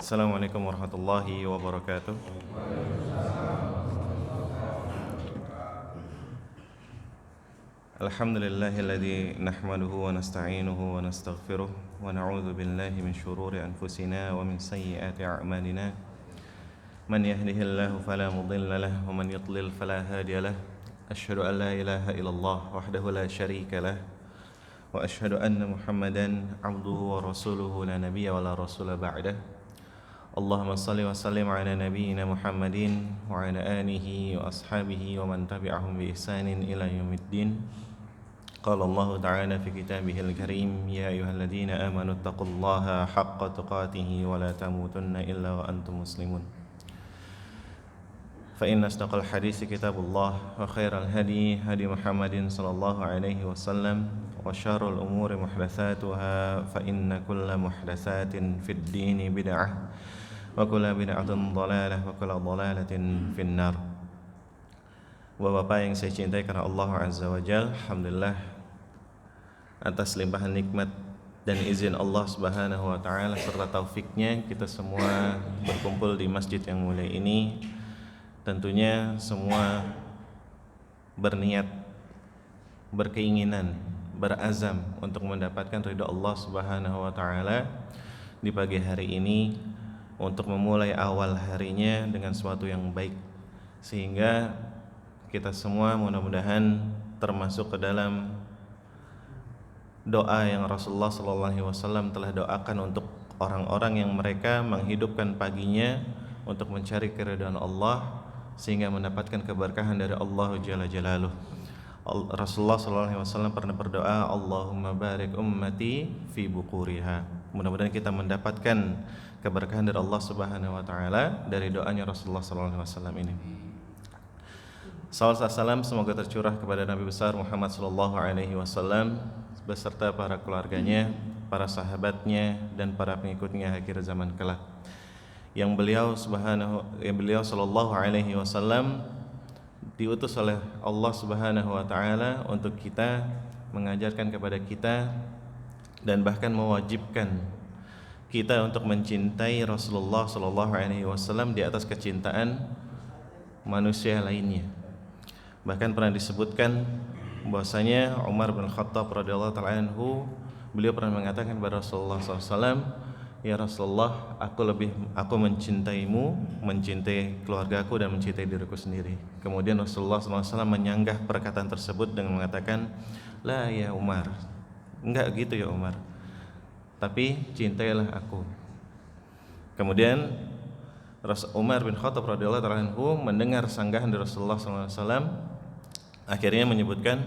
Assalamualaikum warahmatullahi wabarakatuh. Alhamdulillahilladzi nahmaduhu wa nasta'inuhu wa nastaghfiruh wa na'udzu billahi min shururi anfusina wa min sayyiati a'malina. Man yahdihillahu fala mudilla lahu wa man yudlil fala hadiya lahu. Asyhadu an la ilaha illallah wahdahu la syarika lahu wa asyhadu anna Muhammadan 'abduhu wa rasuluhu la nabiyya wa la rasula ba'dahu. Allahumma salli wa sallim ala nabiyyina Muhammadin wa ala alihi wa ashabihi wa man tabi'ahum bi ihsanin ila yaumiddin. Qala Allah ta'ala fi kitabihil karim, ya ayyuhalladzina amanu taqullaha haqqa tuqatih wa la tamutunna illa wa antum muslimun. Fa inna asdaqal hadits kitabullah wa khairal hadi hadi Muhammadin sallallahu alaihi wasallam wa syarrul umuri muhdatsatuha fa inna kulla muhdatsatin fid dini bid'ah wa kullu bid'atin dhalalah wa kullu dhalalatin finnar. Bapak-bapak yang saya cintai karena Allah Azza wa Jalla, alhamdulillah atas limpahan nikmat dan izin Allah Subhanahu wa taala serta taufiknya kita semua berkumpul di masjid yang mulia ini. Tentunya semua berniat, berkeinginan, berazam untuk mendapatkan ridha Allah Subhanahu wa taala di pagi hari ini, untuk memulai awal harinya dengan sesuatu yang baik, sehingga kita semua mudah-mudahan termasuk ke dalam doa yang Rasulullah SAW telah doakan untuk orang-orang yang mereka menghidupkan paginya untuk mencari keridhaan Allah sehingga mendapatkan keberkahan dari Allah Jalla Jalaluh. Rasulullah SAW pernah berdoa, Allahumma barik ummati fi bukuriha. Mudah-mudahan kita mendapatkan keberkahan dari Allah Subhanahu wa taala dari doanya Rasulullah SAW ini. Salawat salam semoga tercurah kepada Nabi besar Muhammad SAW beserta para keluarganya, para sahabatnya dan para pengikutnya akhir zaman kelak. Yang beliau sallallahu alaihi wasallam diutus oleh Allah Subhanahu wa taala untuk kita, mengajarkan kepada kita dan bahkan mewajibkan kita untuk mencintai Rasulullah sallallahu alaihi wasallam di atas kecintaan manusia lainnya. Bahkan pernah disebutkan bahwasanya Umar bin Khattab radhiyallahu ta'ala anhu, beliau pernah mengatakan kepada Rasulullah SAW, ya Rasulullah, aku mencintaimu, mencintai keluargaku dan mencintai diriku sendiri. Kemudian Rasulullah SAW menyanggah perkataan tersebut dengan mengatakan, la ya Umar, enggak gitu ya Umar, tapi cintailah aku. Kemudian Umar bin Khattab radhiyallahu ta'ala anhu mendengar sanggahan dari Rasulullah SAW, akhirnya menyebutkan,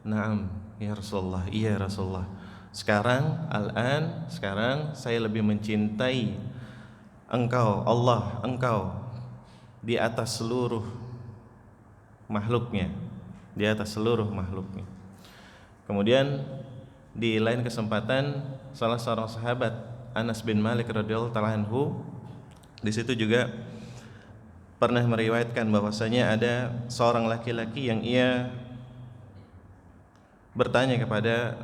na'am ya Rasulullah, iya Rasulullah, sekarang saya lebih mencintai engkau, Allah, engkau di atas seluruh makhluknya, di atas seluruh makhluknya. Kemudian di lain kesempatan salah seorang sahabat Anas bin Malik radhiyallahu ta'ala anhu di situ juga pernah meriwayatkan bahwasanya ada seorang laki-laki yang ia bertanya kepada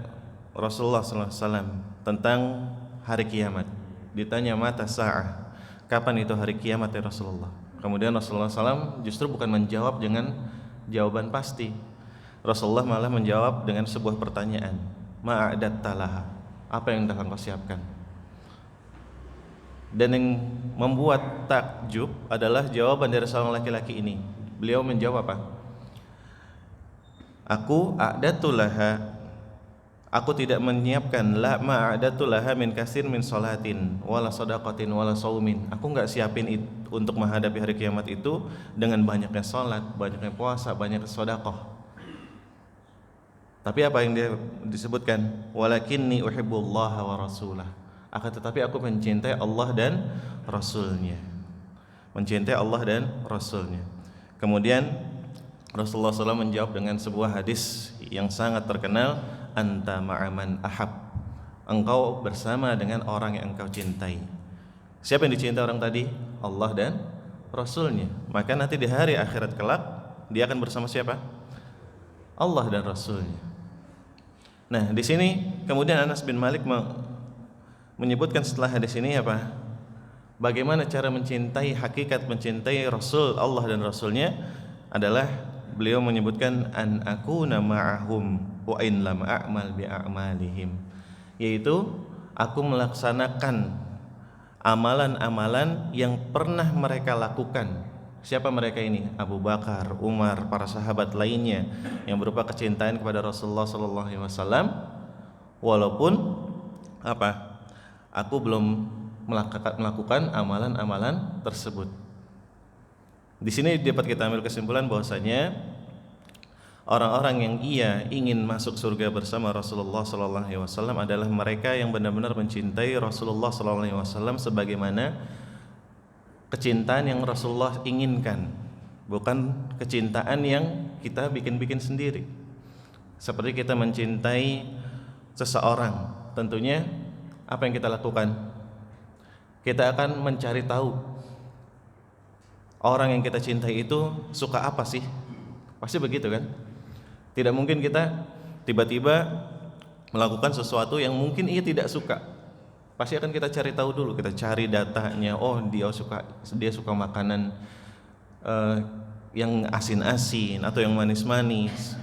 Rasulullah SAW tentang hari kiamat. Ditanya mata sa'ah, kapan itu hari kiamat ya Rasulullah? Kemudian Rasulullah SAW justru bukan menjawab dengan jawaban pasti. Rasulullah malah menjawab dengan sebuah pertanyaan, ma'adatta laha, apa yang telah engkau siapkan? Dan yang membuat takjub adalah jawaban dari seorang laki-laki ini. Beliau menjawab apa? Aku a'datu laha, aku tidak menyiapkan la ma'adatu laha min kasir min sholatin wala sadaqatin wala saumin. Aku enggak siapin untuk menghadapi hari kiamat itu dengan banyaknya salat, banyaknya puasa, banyaknya sedekah. Tapi apa yang dia disebutkan? Walakinni uhibbullaha wa rasulah. Akan tetapi aku mencintai Allah dan Rasulnya. Mencintai Allah dan Rasulnya. Kemudian Rasulullah SAW menjawab dengan sebuah hadis yang sangat terkenal, anta ma'aman ahab, engkau bersama dengan orang yang engkau cintai. Siapa yang dicintai orang tadi? Allah dan Rasulnya. Maka nanti di hari akhirat kelak dia akan bersama siapa? Allah dan Rasulnya. Nah, di sini kemudian Anas bin Malik menyebutkan setelah hadis ini apa? Bagaimana cara mencintai, hakikat mencintai Rasul Allah dan Rasulnya adalah beliau menyebutkan an akuna ma'ahum wa in lam a'mal bi a'malihim, yaitu aku melaksanakan amalan-amalan yang pernah mereka lakukan. Siapa mereka ini? Abu Bakar, Umar, para sahabat lainnya yang berupa kecintaan kepada Rasulullah sallallahu alaihi wasallam, walaupun apa? Aku belum melakukan amalan-amalan tersebut. Di sini dapat kita ambil kesimpulan bahwasanya orang-orang yang ingin masuk surga bersama Rasulullah sallallahu alaihi wasallam adalah mereka yang benar-benar mencintai Rasulullah sallallahu alaihi wasallam sebagaimana kecintaan yang Rasulullah inginkan, bukan kecintaan yang kita bikin-bikin sendiri. Seperti kita mencintai seseorang, tentunya apa yang kita lakukan? Kita akan mencari tahu orang yang kita cintai itu suka apa sih? Pasti begitu kan? Tidak mungkin kita tiba-tiba melakukan sesuatu yang mungkin ia tidak suka. Pasti akan kita cari tahu dulu, kita cari datanya. Oh, dia suka makanan yang asin-asin atau yang manis-manis,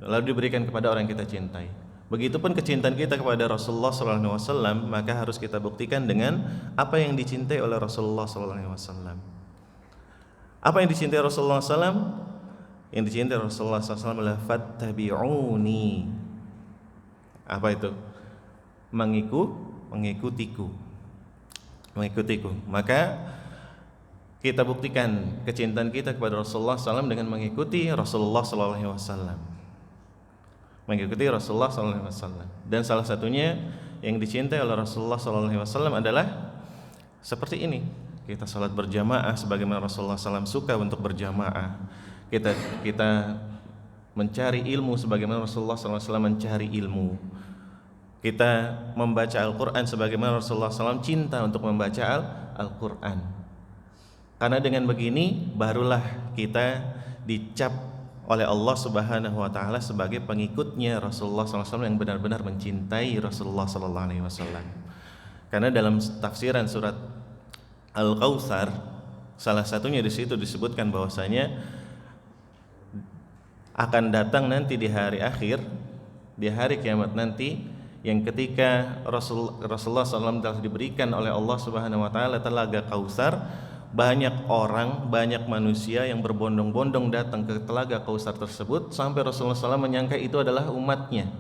lalu diberikan kepada orang yang kita cintai. Begitupun kecintaan kita kepada Rasulullah sallallahu alaihi wasallam, maka harus kita buktikan dengan apa yang dicintai oleh Rasulullah sallallahu alaihi wasallam. Apa yang dicintai Rasulullah SAW? Yang dicintai Rasulullah SAW adalah fattabi'uni. Apa itu? Mengikutiku. Maka kita buktikan kecintaan kita kepada Rasulullah SAW dengan mengikuti Rasulullah SAW. Mengikuti Rasulullah SAW. Dan salah satunya yang dicintai oleh Rasulullah SAW adalah seperti ini. Kita salat berjamaah sebagaimana Rasulullah SAW suka untuk berjamaah. Kita mencari ilmu sebagaimana Rasulullah SAW mencari ilmu. Kita membaca Al-Quran sebagaimana Rasulullah SAW cinta untuk membaca Al-Quran. Karena dengan begini barulah kita dicap oleh Allah Subhanahu wa taala sebagai pengikutnya Rasulullah SAW yang benar-benar mencintai Rasulullah SAW. Karena dalam tafsiran surat Al-Kautsar, salah satunya di situ disebutkan bahwasanya akan datang nanti di hari akhir, di hari kiamat nanti, yang ketika Rasulullah SAW telah diberikan oleh Allah Subhanahu wa taala telaga Kautsar, banyak orang, banyak manusia yang berbondong-bondong datang ke telaga Kautsar tersebut sampai Rasulullah SAW menyangka itu adalah umatnya.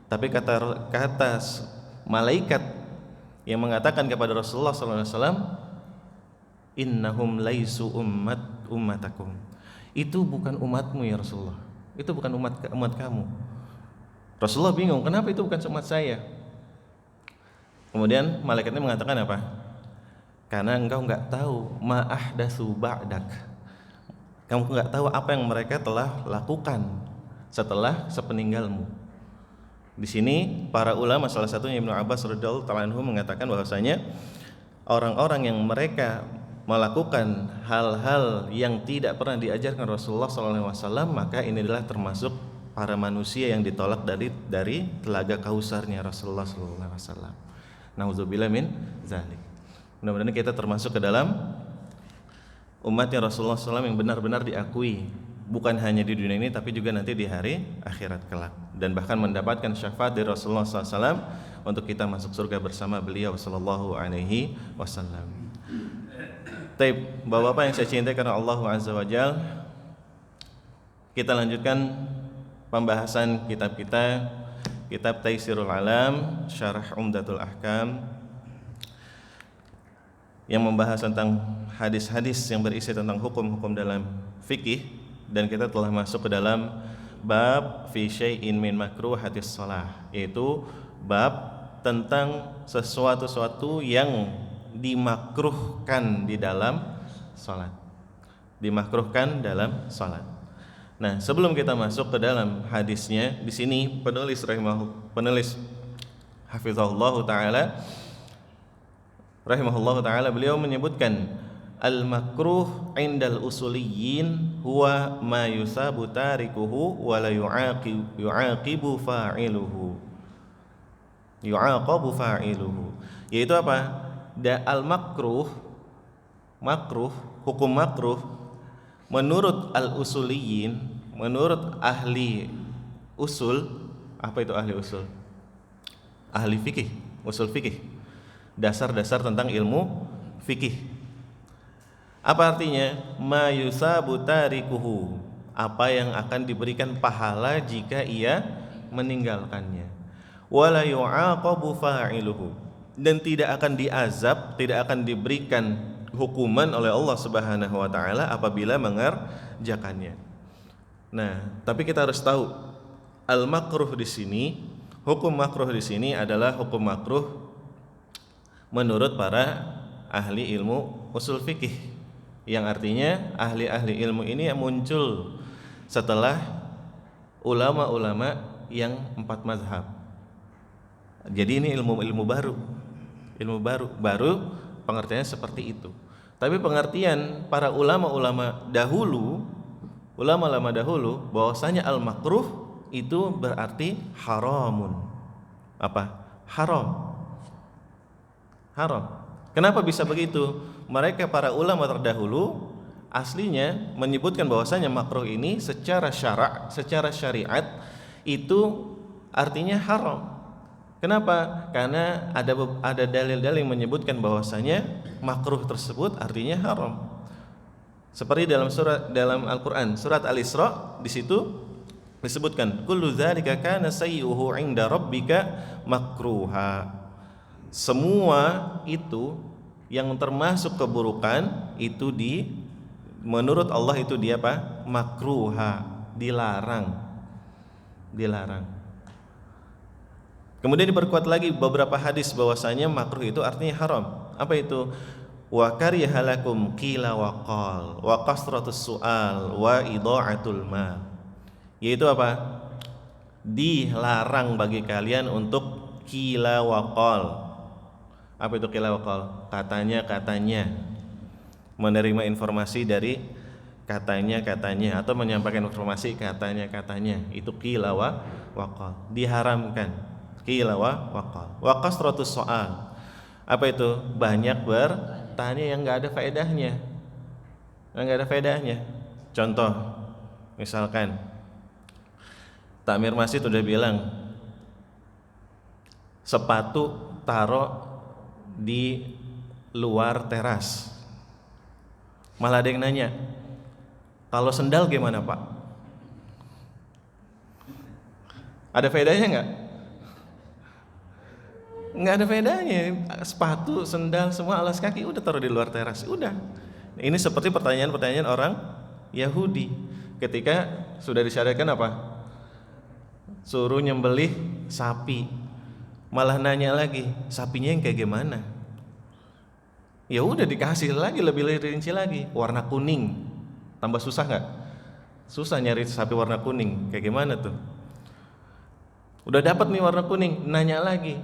Tapi kata malaikat yang mengatakan kepada Rasulullah SAW, innahum laisu ummatakum. Itu bukan umatmu ya Rasulullah. Itu bukan umat kamu. Rasulullah bingung, kenapa itu bukan umat saya? Kemudian malaikatnya mengatakan apa? Karena engkau enggak tahu ma ahdatsu ba'dak. Kamu enggak tahu apa yang mereka telah lakukan setelah sepeninggalmu. Di sini para ulama, salah satunya Ibnu Abbas radhiyallahu ta'ala anhu, mengatakan bahwasanya orang-orang yang mereka melakukan hal-hal yang tidak pernah diajarkan Rasulullah SAW, maka ini adalah termasuk para manusia yang ditolak dari telaga Kautsarnya Rasulullah SAW. Nauzubillah min zalik. Mudah-mudahan kita termasuk ke dalam umatnya Rasulullah SAW yang benar-benar diakui, bukan hanya di dunia ini tapi juga nanti di hari akhirat kelak, dan bahkan mendapatkan syafaat dari Rasulullah SAW untuk kita masuk surga bersama beliau sallallahu alaihi wasallam. Baik, Bapak-bapak yang saya cintai karena Allah Azza wa Jal, kita lanjutkan pembahasan kitab kita, kitab Taisirul Alam Syarah Umdatul Ahkam, yang membahas tentang hadis-hadis yang berisi tentang hukum-hukum dalam fikih, dan kita telah masuk ke dalam bab fi syai'in min makruhatis shalah, yaitu bab tentang sesuatu yang dimakruhkan di dalam salat. Dimakruhkan dalam salat. Nah, sebelum kita masuk ke dalam hadisnya, di sini penulis hafizahullah taala rahimahullah taala, beliau menyebutkan al-makruh indal usuliyyin huwa ma yusabu tarikuhu wa la yu'aqibu fa'iluhu. Yu'aqabu fa'iluhu. Yaitu apa? Al-makruh, hukum makruh menurut al-usuliyyin, menurut ahli usul. Apa itu ahli usul? Ahli fikih, usul fikih. Dasar-dasar tentang ilmu fikih. Apa artinya? Ma yusabu tarikuhu, apa yang akan diberikan pahala jika ia meninggalkannya. Wala yu'aqabu fa'iluhu, dan tidak akan diazab, tidak akan diberikan hukuman oleh Allah Subhanahu wa taala apabila mengerjakannya. Nah, tapi kita harus tahu al-makruh di sini, hukum makruh di sini adalah hukum makruh menurut para ahli ilmu usul fikih, yang artinya ahli-ahli ilmu ini yang muncul setelah ulama-ulama yang 4 mazhab. Jadi ini ilmu baru, baru pengertiannya seperti itu. Tapi pengertian para ulama-ulama dahulu bahwasanya al-makruh itu berarti haramun. Apa? Haram. Kenapa bisa begitu? Mereka para ulama terdahulu aslinya menyebutkan bahwasanya makruh ini secara syariat itu artinya haram. Kenapa? Karena ada dalil-dalil yang menyebutkan bahwasanya makruh tersebut artinya haram. Seperti dalam Al-Qur'an surat Al-Isra, di situ disebutkan kullu dzalika kana sayyuhu 'inda rabbika makruha. Semua itu yang termasuk keburukan itu menurut Allah itu dia apa? Makruha, dilarang. Kemudian diperkuat lagi beberapa hadis bahwasanya makruh itu artinya haram. Apa itu? Wa karihalakum qila wa qal wa kasratus su'al wa idha'atul mal. Yaitu apa? Dilarang bagi kalian untuk qila wa qal. Apa itu qila wa qal? Katanya. Menerima informasi dari katanya atau menyampaikan informasi katanya. Itu qila wa qal. Diharamkan. Qila wa qal. Wa kasratus soal. Apa itu? Banyak bertanya yang enggak ada faedahnya. Contoh, misalkan Takmir Masjid udah bilang sepatu taruh di luar teras. Malah ada yang nanya, kalau sendal gimana Pak? Ada faedahnya enggak? Enggak ada faedahnya. Sepatu, sendal, semua alas kaki udah taruh di luar teras. Udah. Ini seperti pertanyaan-pertanyaan orang Yahudi ketika sudah disyariatkan apa? Suruh nyembelih sapi. Malah nanya lagi, sapinya yang kayak gimana? Ya udah dikasih lagi lebih rinci lagi, warna kuning. Tambah susah enggak? Susah nyari sapi warna kuning. Kayak gimana tuh? Udah dapat nih warna kuning, nanya lagi.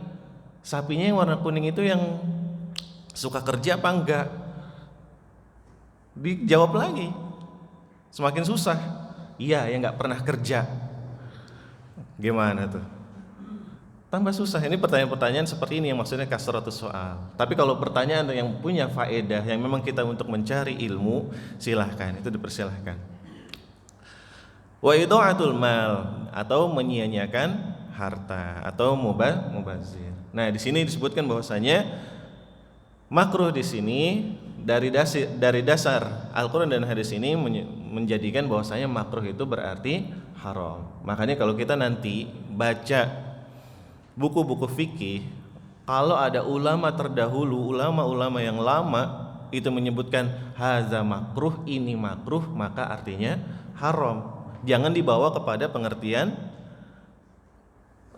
Sapinya yang warna kuning itu yang suka kerja apa enggak? Dijawab lagi. Semakin susah. Iya, yang enggak pernah kerja. Gimana tuh? Tambah susah. Ini pertanyaan-pertanyaan seperti ini yang maksudnya kasratus soal. Tapi kalau pertanyaan yang punya faedah, yang memang kita untuk mencari ilmu, silahkan, itu dipersilahkan. Wa idha'atul mal, atau menyia-nyiakan harta, atau mubazir. Nah, di sini disebutkan bahwasanya makruh di sini dari dasar Al-Qur'an dan hadis ini menjadikan bahwasanya makruh itu berarti haram. Makanya kalau kita nanti baca buku-buku fikih, kalau ada ulama terdahulu, ulama-ulama yang lama itu menyebutkan haza makruh, ini makruh, maka artinya haram. Jangan dibawa kepada pengertian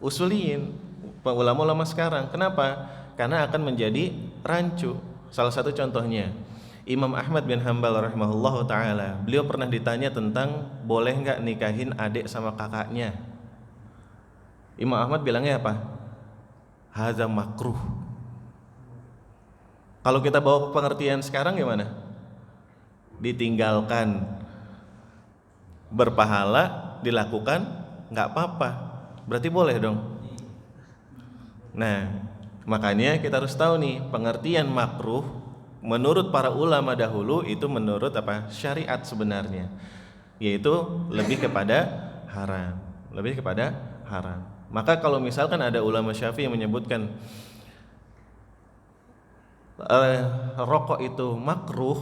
usuliyin, ulama-ulama sekarang. Kenapa? Karena akan menjadi rancu. Salah satu contohnya Imam Ahmad bin Hanbal rahimahullahu ta'ala, beliau pernah ditanya tentang boleh enggak nikahin adik sama kakaknya. Imam Ahmad bilangnya apa? Haza makruh. Kalau kita bawa ke pengertian sekarang gimana? ditinggalkan berpahala, dilakukan nggak apa-apa, berarti boleh dong. Nah, makanya kita harus tahu nih pengertian makruh menurut para ulama dahulu itu menurut apa? Syariat sebenarnya, yaitu lebih kepada haram, lebih kepada haram. Maka kalau misalkan ada ulama Syafi'i yang menyebutkan rokok itu makruh,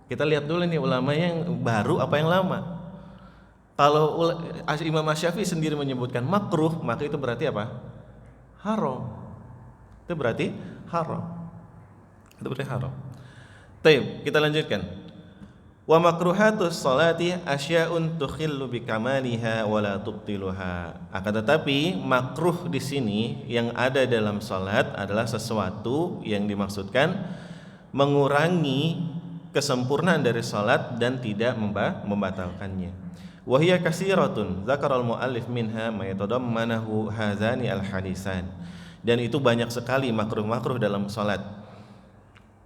kita lihat dulu nih ulamanya yang baru apa yang lama. Kalau Imam Syafi'i sendiri menyebutkan makruh, maka itu berarti apa? Haram. Itu berarti haram. Itu berarti haram. Baik, kita lanjutkan. Wa makruhatus salati asya'un tukhillu bikamaliha wa la tubtiluha. Akan tetapi makruh di sini yang ada dalam salat adalah sesuatu yang dimaksudkan mengurangi kesempurnaan dari salat dan tidak membatalkannya. Wa hiya katsiratun dzakara al-muallif minha ma yatadammanahu hadzani al-hadisan. Dan itu banyak sekali makruh-makruh dalam salat.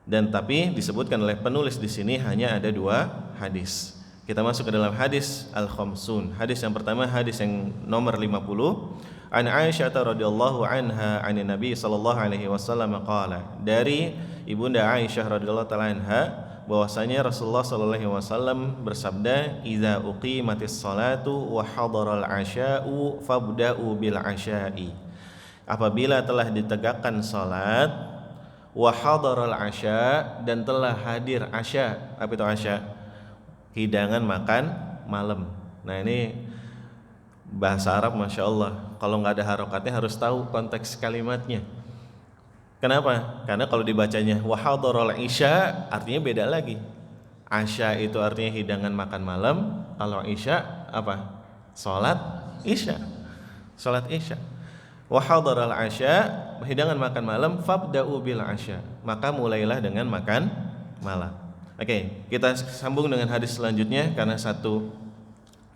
Dan tapi disebutkan oleh penulis di sini hanya ada 2 hadis. Kita masuk ke dalam hadis al-khamsun. Hadis yang pertama, hadis yang nomor 50. An Aisyah radhiyallahu anha 'an Nabi sallallahu alaihi wasallam qala. Dari Ibunda Aisyah radhiyallahu taala anha bahwasanya Rasulullah sallallahu alaihi wasallam bersabda, "Idza uqimatis salatu wa hadaral 'asya'u fabda'u bil 'asya'i." Apabila telah ditegakkan salat wa hadaral 'asya dan telah hadir asya. Apa itu asya? Hidangan makan malam. Nah, ini bahasa Arab Masya Allah, kalau nggak ada harokatnya harus tahu konteks kalimatnya. Kenapa? Karena kalau dibacanya wa hadaral 'isya artinya beda lagi. Asya itu artinya hidangan makan malam, kalau isya apa? Salat isya. Salat isya. Wa hadaral 'asya, hidangan makan malam, fabda'u bil 'asya, maka mulailah dengan makan malam. Oke, kita sambung dengan hadis selanjutnya karena satu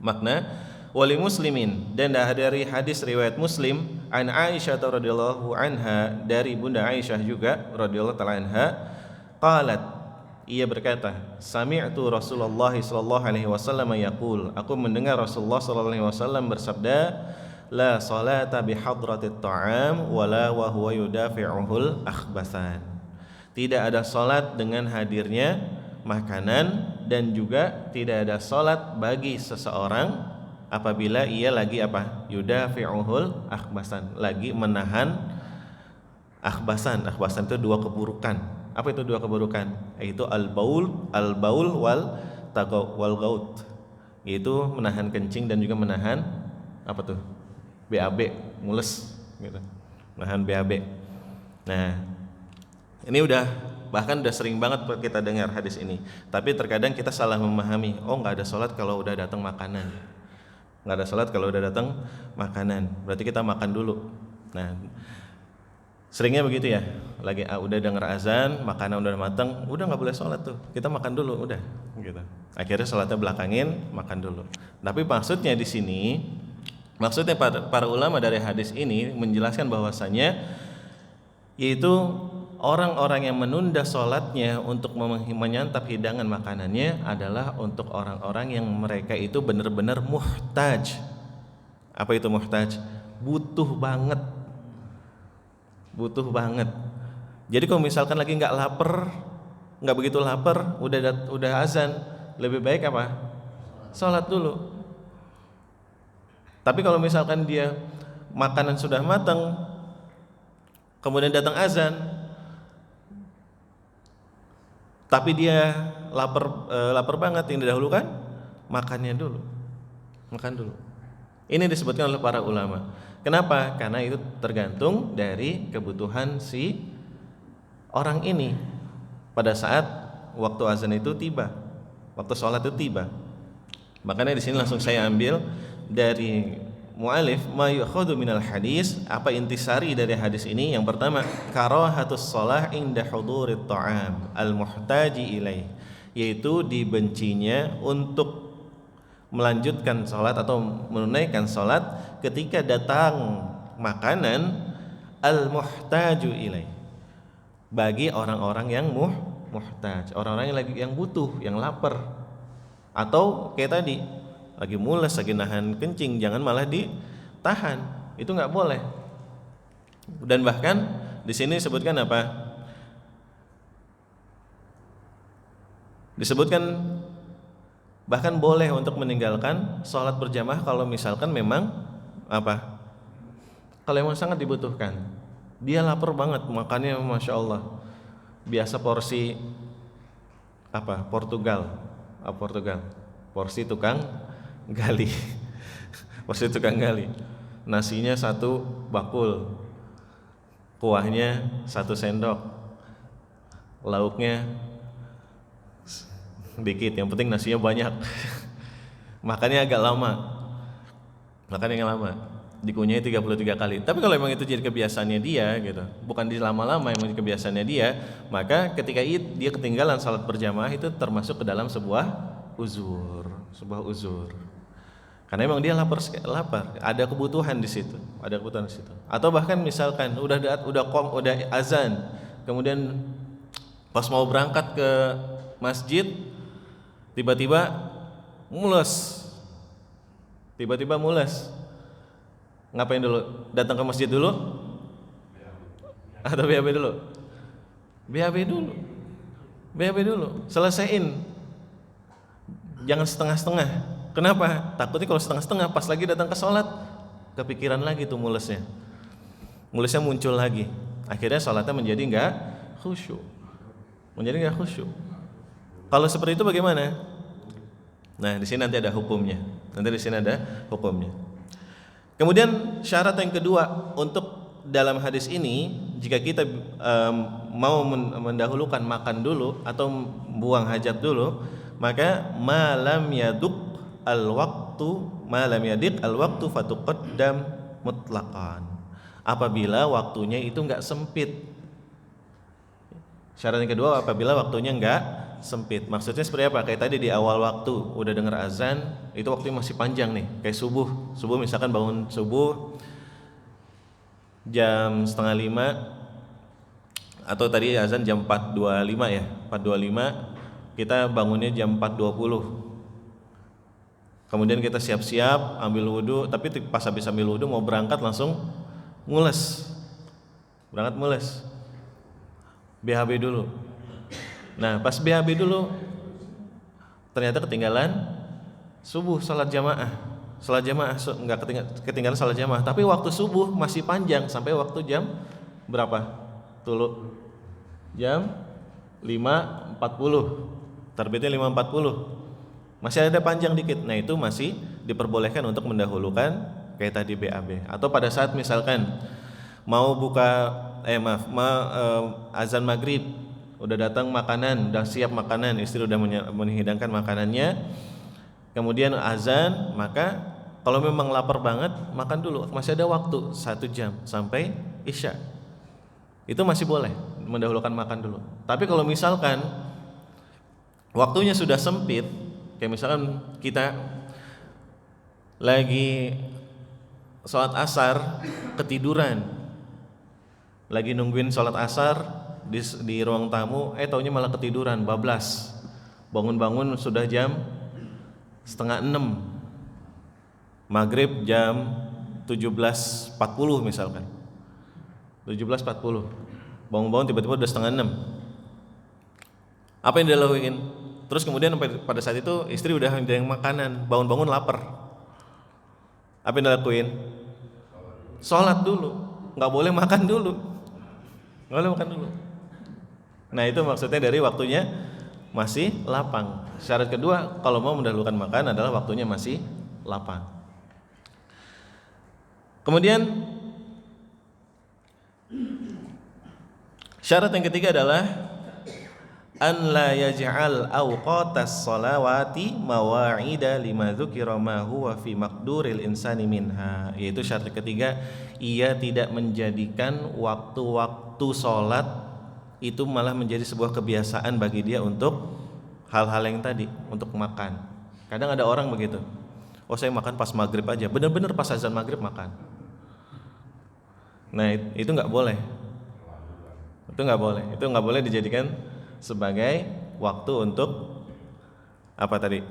makna. Wali muslimin, dan dari hadis riwayat Muslim, an Aisyah radhiyallahu anha, dari Bunda Aisyah juga radhiyallahu taala anha, qalat, ia berkata, sami'tu Rasulullah sallallahu alaihi wasallam yaqul, aku mendengar Rasulullah sallallahu alaihi wasallam bersabda, la salata bihadratit ta'am wala wa huwa yudafi'uhul akhbasan. Tidak ada salat dengan hadirnya makanan, dan juga tidak ada salat bagi seseorang apabila ia lagi apa? Yudafi'uhul akhbasan, lagi menahan akhbasan. Akhbasan itu 2 keburukan. Apa itu 2 keburukan? Yaitu al-baul wal gaut. Yaitu menahan kencing dan juga menahan apa tuh? BAB, mules gitu. Nahan BAB. Nah, ini bahkan udah sering banget kita dengar hadis ini. Tapi terkadang kita salah memahami. Oh, enggak ada salat kalau udah datang makanan. Enggak ada salat kalau udah datang makanan. Berarti kita makan dulu. Nah, seringnya begitu ya. Lagi udah dengar azan, makanan udah matang, udah enggak boleh salat tuh. Kita makan dulu, udah gitu. Akhirnya salatnya belakangin, makan dulu. Tapi maksudnya di sini, maksudnya para ulama dari hadis ini menjelaskan bahwasanya yaitu orang-orang yang menunda sholatnya untuk menyantap hidangan makanannya adalah untuk orang-orang yang mereka itu benar-benar muhtaj. Apa itu muhtaj? Butuh banget. Butuh banget. Jadi kalau misalkan lagi nggak lapar, nggak begitu lapar, udah azan, lebih baik apa? Sholat dulu. Tapi kalau misalkan dia makanan sudah matang, kemudian datang azan, tapi dia lapar banget, yang didahulukan makannya dulu, makan dulu. Ini disebutkan oleh para ulama. Kenapa? Karena itu tergantung dari kebutuhan si orang ini pada saat waktu azan itu tiba, waktu sholat itu tiba. Makanya di sini langsung saya ambil dari mu'alif ma yukhadhu minal hadis, apa intisari dari hadis ini. Yang pertama, karahatus shalah inda hudurit ta'am al-muhtaji ilaih, yaitu dibencinya untuk melanjutkan salat atau menunaikan salat ketika datang makanan al-muhtaju ilaih, bagi orang-orang yang muhtaj, orang-orang yang butuh, yang lapar. Atau kayak tadi, lagi mules, lagi nahan kencing, jangan malah ditahan. Itu nggak boleh. Dan bahkan di sini disebutkan apa? Disebutkan bahkan boleh untuk meninggalkan sholat berjamaah kalau misalkan memang apa? Kalau memang sangat dibutuhkan. Dia lapar banget, makannya masya Allah. Biasa porsi apa? Portugal, porsi tukang gali. Porsi tukang gali. Nasinya 1 bakul, kuahnya 1 sendok, lauknya dikit, yang penting nasinya banyak. Makannya agak lama, dikunyai 33 kali. Tapi kalau memang itu jadi kebiasaannya dia gitu, bukan di lama-lama, emang kebiasaannya dia, maka ketika dia ketinggalan salat berjamaah itu termasuk ke dalam sebuah uzur. Karena memang dia lapar, ada kebutuhan di situ, Atau bahkan misalkan udah azan, kemudian pas mau berangkat ke masjid tiba-tiba mules. Ngapain dulu? Datang ke masjid dulu? Atau BAB dulu? BAB dulu. Selesaiin. Jangan setengah-setengah. Kenapa? Takutnya kalau setengah-setengah pas lagi datang ke sholat kepikiran lagi tuh mulesnya muncul lagi. Akhirnya sholatnya menjadi nggak khusyuk. Kalau seperti itu bagaimana? Nah, di sini nanti ada hukumnya. Kemudian syarat yang kedua untuk dalam hadis ini, jika kita mau mendahulukan makan dulu atau buang hajat dulu, maka malam yadiq al-waqtu fatuqaddam mutlaqan. Apabila waktunya itu enggak sempit. Syarat yang kedua, apabila waktunya enggak sempit. Maksudnya seperti apa? Kayak tadi di awal waktu udah dengar azan, itu waktunya masih panjang nih. Kayak subuh misalkan bangun subuh jam 4:30 atau tadi azan jam 4.25 ya. 4.25 kita bangunnya jam 4.20. Kemudian kita siap-siap ambil wudhu, tapi pas habis ambil wudhu mau berangkat langsung mules. BHB dulu. Nah, pas BHB dulu ternyata ketinggalan subuh salat jamaah enggak ketinggalan salat jamaah, tapi waktu subuh masih panjang sampai waktu jam berapa? Tulu jam 5.40. Terbitnya 5.40. Masih ada panjang dikit. Nah, itu masih diperbolehkan untuk mendahulukan kayak tadi BAB. Atau pada saat misalkan mau azan maghrib, udah datang makanan, udah siap makanan, istri udah menghidangkan makanannya, kemudian azan, maka kalau memang lapar banget makan dulu, masih ada waktu 1 jam sampai isya, itu masih boleh mendahulukan makan dulu. Tapi kalau misalkan waktunya sudah sempit, kayak misalkan kita lagi sholat asar ketiduran, lagi nungguin sholat asar di ruang tamu, taunya malah ketiduran, bablas. Bangun sudah jam 5:30. Maghrib jam 17.40 misalkan. 17.40. Bangun tiba-tiba udah 5:30. Apa yang dia lakuin? Terus kemudian pada saat itu istri udah yang makanan, bangun lapar. Apa yang dia lakuin? Sholat dulu. Nggak boleh makan dulu. Nah, itu maksudnya dari waktunya masih lapang. Syarat kedua kalau mau mendahulukan makan adalah waktunya masih lapang. Kemudian syarat yang ketiga adalah an la yaj'al awqatas sholawati mawa'ida lima dzukira ma huwa fi maqduril insani minha. Yaitu syarat ketiga, ia tidak menjadikan waktu-waktu sholat itu malah menjadi sebuah kebiasaan bagi dia untuk hal-hal yang tadi, untuk makan. Kadang ada orang begitu, saya makan pas maghrib aja, bener-bener pas azan maghrib makan. Nah, itu nggak boleh. Itu nggak boleh dijadikan sebagai waktu untuk apa tadi?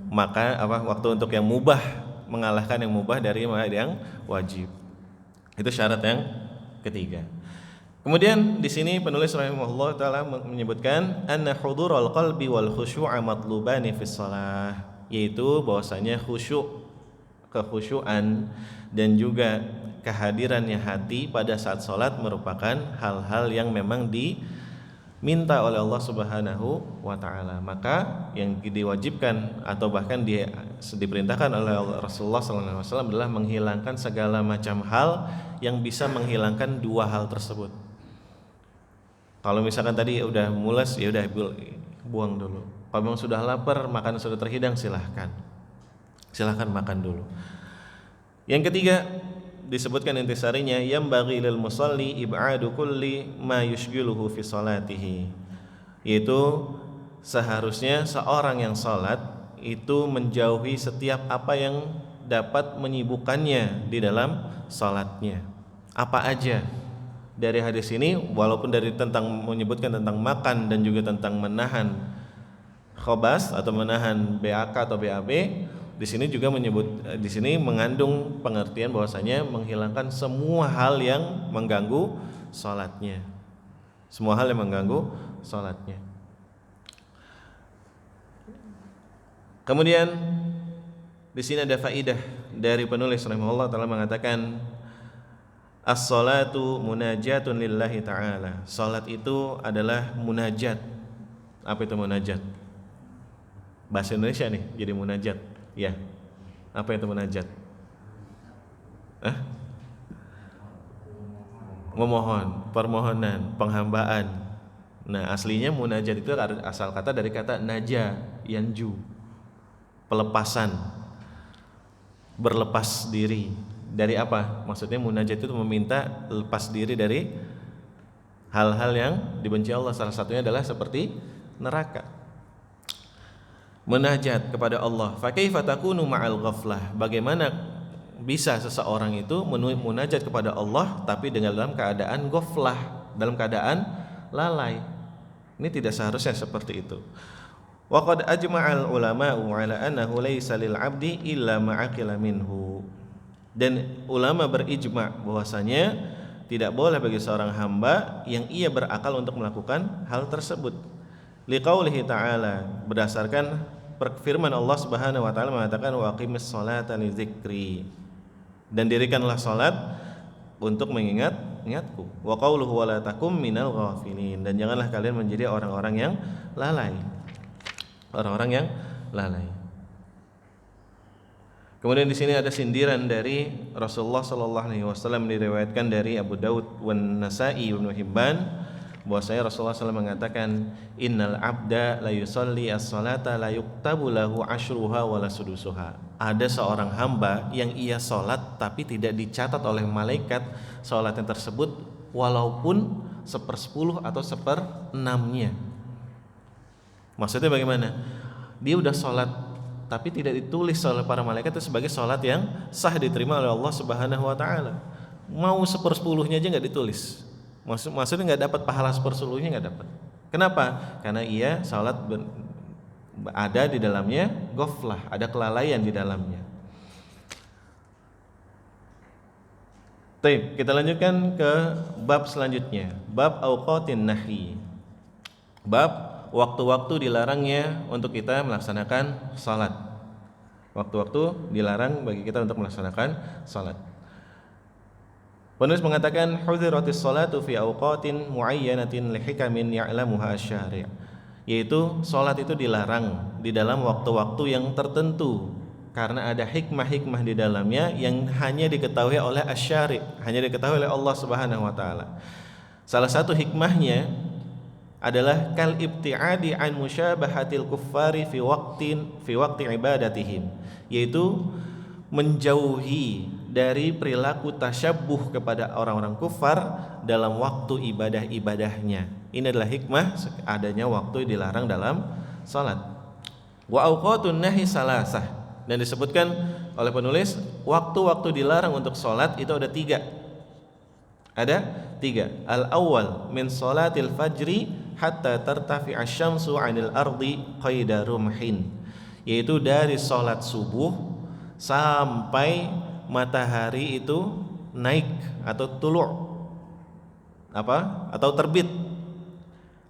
Waktu untuk yang mubah, mengalahkan yang mubah dari yang wajib. Itu syarat yang ketiga. Kemudian di sini penulis rahimahullah taala menyebutkan anna hudurul qalbi wal khusyu'a matlubani fis shalah, yaitu bahwasanya kekhusyuan dan juga kehadirannya hati pada saat salat merupakan hal-hal yang memang diminta oleh Allah Subhanahu wa taala. Maka yang diwajibkan atau bahkan diperintahkan oleh Rasulullah sallallahu alaihi wasallam adalah menghilangkan segala macam hal yang bisa menghilangkan dua hal tersebut. Kalau misalkan tadi udah mules, ya udah buang dulu. Kalau memang sudah lapar, makan sudah terhidang, silahkan makan dulu. Yang ketiga disebutkan intisarinya, yang bagi lil musalli ib'adu kulli ma yushghiluhu fi salatihi, yaitu seharusnya seorang yang salat itu menjauhi setiap apa yang dapat menyibukkannya di dalam salatnya. Apa aja? Dari hadis ini, walaupun menyebutkan tentang makan dan juga tentang menahan khobas atau menahan BAK atau BAB, di sini mengandung pengertian bahwasanya menghilangkan semua hal yang mengganggu salatnya. Kemudian di sini ada faidah dari penulis rahimahullah taala mengatakan as-salatu munajatun lillahi ta'ala. Salat itu adalah munajat. Apa itu munajat? Bahasa Indonesia nih jadi munajat. Ya. Apa itu munajat? Memohon, permohonan, penghambaan. Nah, aslinya munajat itu asal kata dari kata naja, yanju. Pelepasan. Berlepas diri. Dari apa? Maksudnya munajat itu meminta lepas diri dari hal-hal yang dibenci Allah. Salah satunya adalah seperti neraka. Munajat kepada Allah. Fa kaifa takunu ma'al ghaflah? Bagaimana bisa seseorang itu munajat kepada Allah tapi dalam keadaan ghaflah, dalam keadaan lalai? Ini tidak seharusnya seperti itu. Wa qad ajma'al ulama'u 'ala annahu laysa lil 'abdi illa ma'aqila minhu. Dan ulama berijma bahwasanya tidak boleh bagi seorang hamba yang ia berakal untuk melakukan hal tersebut. Liqaulihi ta'ala, berdasarkan firman Allah Subhanahu wa taala mengatakan wa aqimis sholata li dzikri, dan dirikanlah salat untuk mengingatku. Wa qauluhu wa la takum minal ghafilin, dan janganlah kalian menjadi orang-orang yang lalai. Kemudian di sini ada sindiran dari Rasulullah sallallahu alaihi wasallam, diriwayatkan dari Abu Daud wan Nasa'i Ibnu Hibban, bahwasanya Rasulullah SAW mengatakan innal abda la yusalli as-salata la yuktabu lahu ashruha wa la sudusuha. Ada seorang hamba yang ia salat tapi tidak dicatat oleh malaikat salatnya tersebut walaupun 1/10 atau 1/6-nya. Maksudnya bagaimana? Dia udah salat tapi tidak ditulis oleh para malaikat itu sebagai salat yang sah diterima oleh Allah Subhanahu wa taala. Mau 1/10-nya aja enggak ditulis. Maksudnya enggak dapat pahala 1/10-nya, enggak dapat. Kenapa? Karena ia salat ada di dalamnya ghaflah, ada kelalaian di dalamnya. Baik, kita lanjutkan ke bab selanjutnya, bab auqatin nahyi. Bab waktu-waktu dilarangnya untuk kita melaksanakan salat. Waktu-waktu dilarang bagi kita untuk melaksanakan salat. Penulis mengatakan hudhiratis salatu fi awqatin muayyanatin li hikamin ya'lamuha asy-syari', yaitu salat itu dilarang di dalam waktu-waktu yang tertentu karena ada hikmah-hikmah di dalamnya yang hanya diketahui oleh asy-syari', hanya diketahui oleh Allah Subhanahu wa taala. Salah satu hikmahnya adalah kal ibti'adi an musyabahatil kuffari fi waqti ibadatihim, yaitu menjauhi dari perilaku tasyabbuh kepada orang-orang kufar dalam waktu ibadah-ibadahnya. Ini adalah hikmah adanya waktu dilarang dalam salat. Wa auqatun nahi salasah, dan disebutkan oleh penulis waktu-waktu dilarang untuk salat itu ada tiga. Al-awwal min salatil fajri hatta tartafi asy-syamsu 'anil ardi qaida rumhin, yaitu dari salat subuh sampai matahari itu naik atau tulu' atau terbit,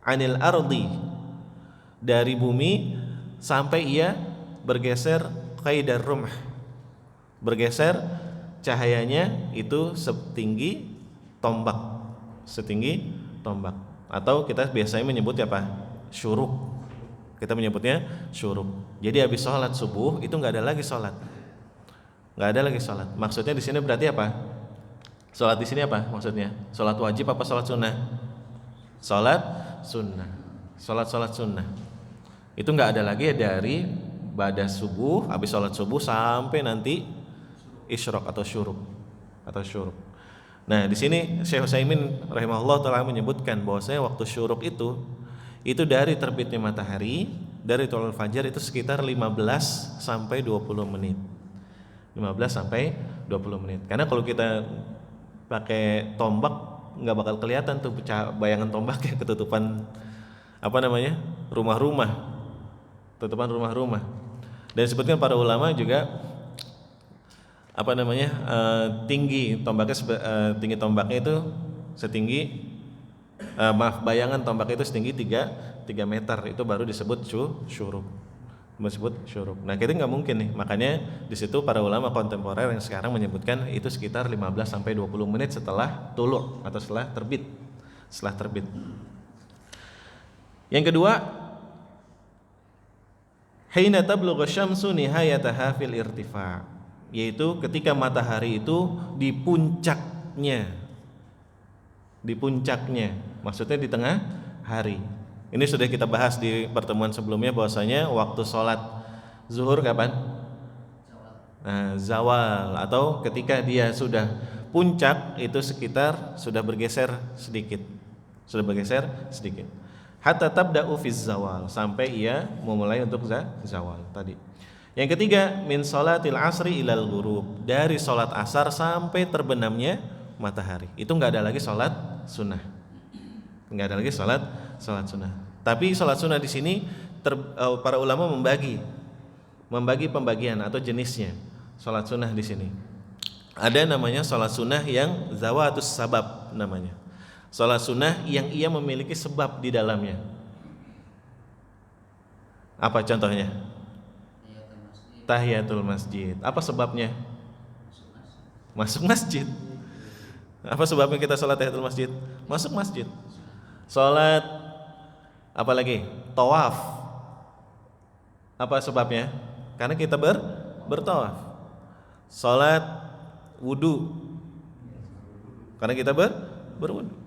'anil ardi dari bumi sampai ia bergeser qaidar rumh, bergeser cahayanya itu setinggi tombak, atau kita biasanya menyebutnya apa? Syuruk. Kita menyebutnya syuruk. Jadi habis sholat subuh itu nggak ada lagi sholat. Maksudnya di sini berarti apa? Sholat di sini apa maksudnya? Sholat wajib apa sholat sunnah? Sholat sunnah. Itu nggak ada lagi dari ba'da subuh, habis sholat subuh sampai nanti isyraq atau syuruk. Nah, di sini Syekh Utsaimin rahimahullah taala menyebutkan bahwasanya waktu syuruk itu dari terbitnya matahari, dari tulu'ul fajar itu sekitar 15 sampai 20 menit. 15 sampai 20 menit. Karena kalau kita pakai tombak nggak bakal kelihatan tuh bayangan tombak yang ketutupan rumah-rumah. Tutupan rumah-rumah. Dan disebutkan para ulama juga tinggi tombaknya itu setinggi bayangan tombaknya itu setinggi 3 meter, itu baru disebut syuruk. Nah, kita nggak mungkin nih, makanya di situ para ulama kontemporer yang sekarang menyebutkan itu sekitar 15 sampai 20 menit setelah tulu' atau setelah terbit. Yang kedua, hina tablughu syamsu nihayataha fil irtifa', yaitu ketika matahari itu di puncaknya, maksudnya di tengah hari. Ini sudah kita bahas di pertemuan sebelumnya bahwasanya waktu sholat zuhur kapan? Zawal, atau ketika dia sudah puncak itu sekitar sudah bergeser sedikit. Hatta tabda'u fiz zawal, sampai ia memulai untuk zawal tadi. Yang ketiga, min sholatil asri ilal ghurub, dari sholat asar sampai terbenamnya matahari. Itu nggak ada lagi sholat sunnah. Tapi sholat sunnah di sini para ulama membagi pembagian atau jenisnya. Sholat sunnah di sini ada namanya sholat sunnah yang zawatus sabab namanya. Sholat sunnah yang ia memiliki sebab di dalamnya. Apa contohnya? Tahiyatul masjid. Apa sebabnya? Masuk masjid. Apa sebabnya kita sholat tahiyatul masjid? Masuk masjid. Sholat apa lagi? Tawaf. Apa sebabnya? Karena kita bertawaf. Sholat wudu. Karena kita berwudu.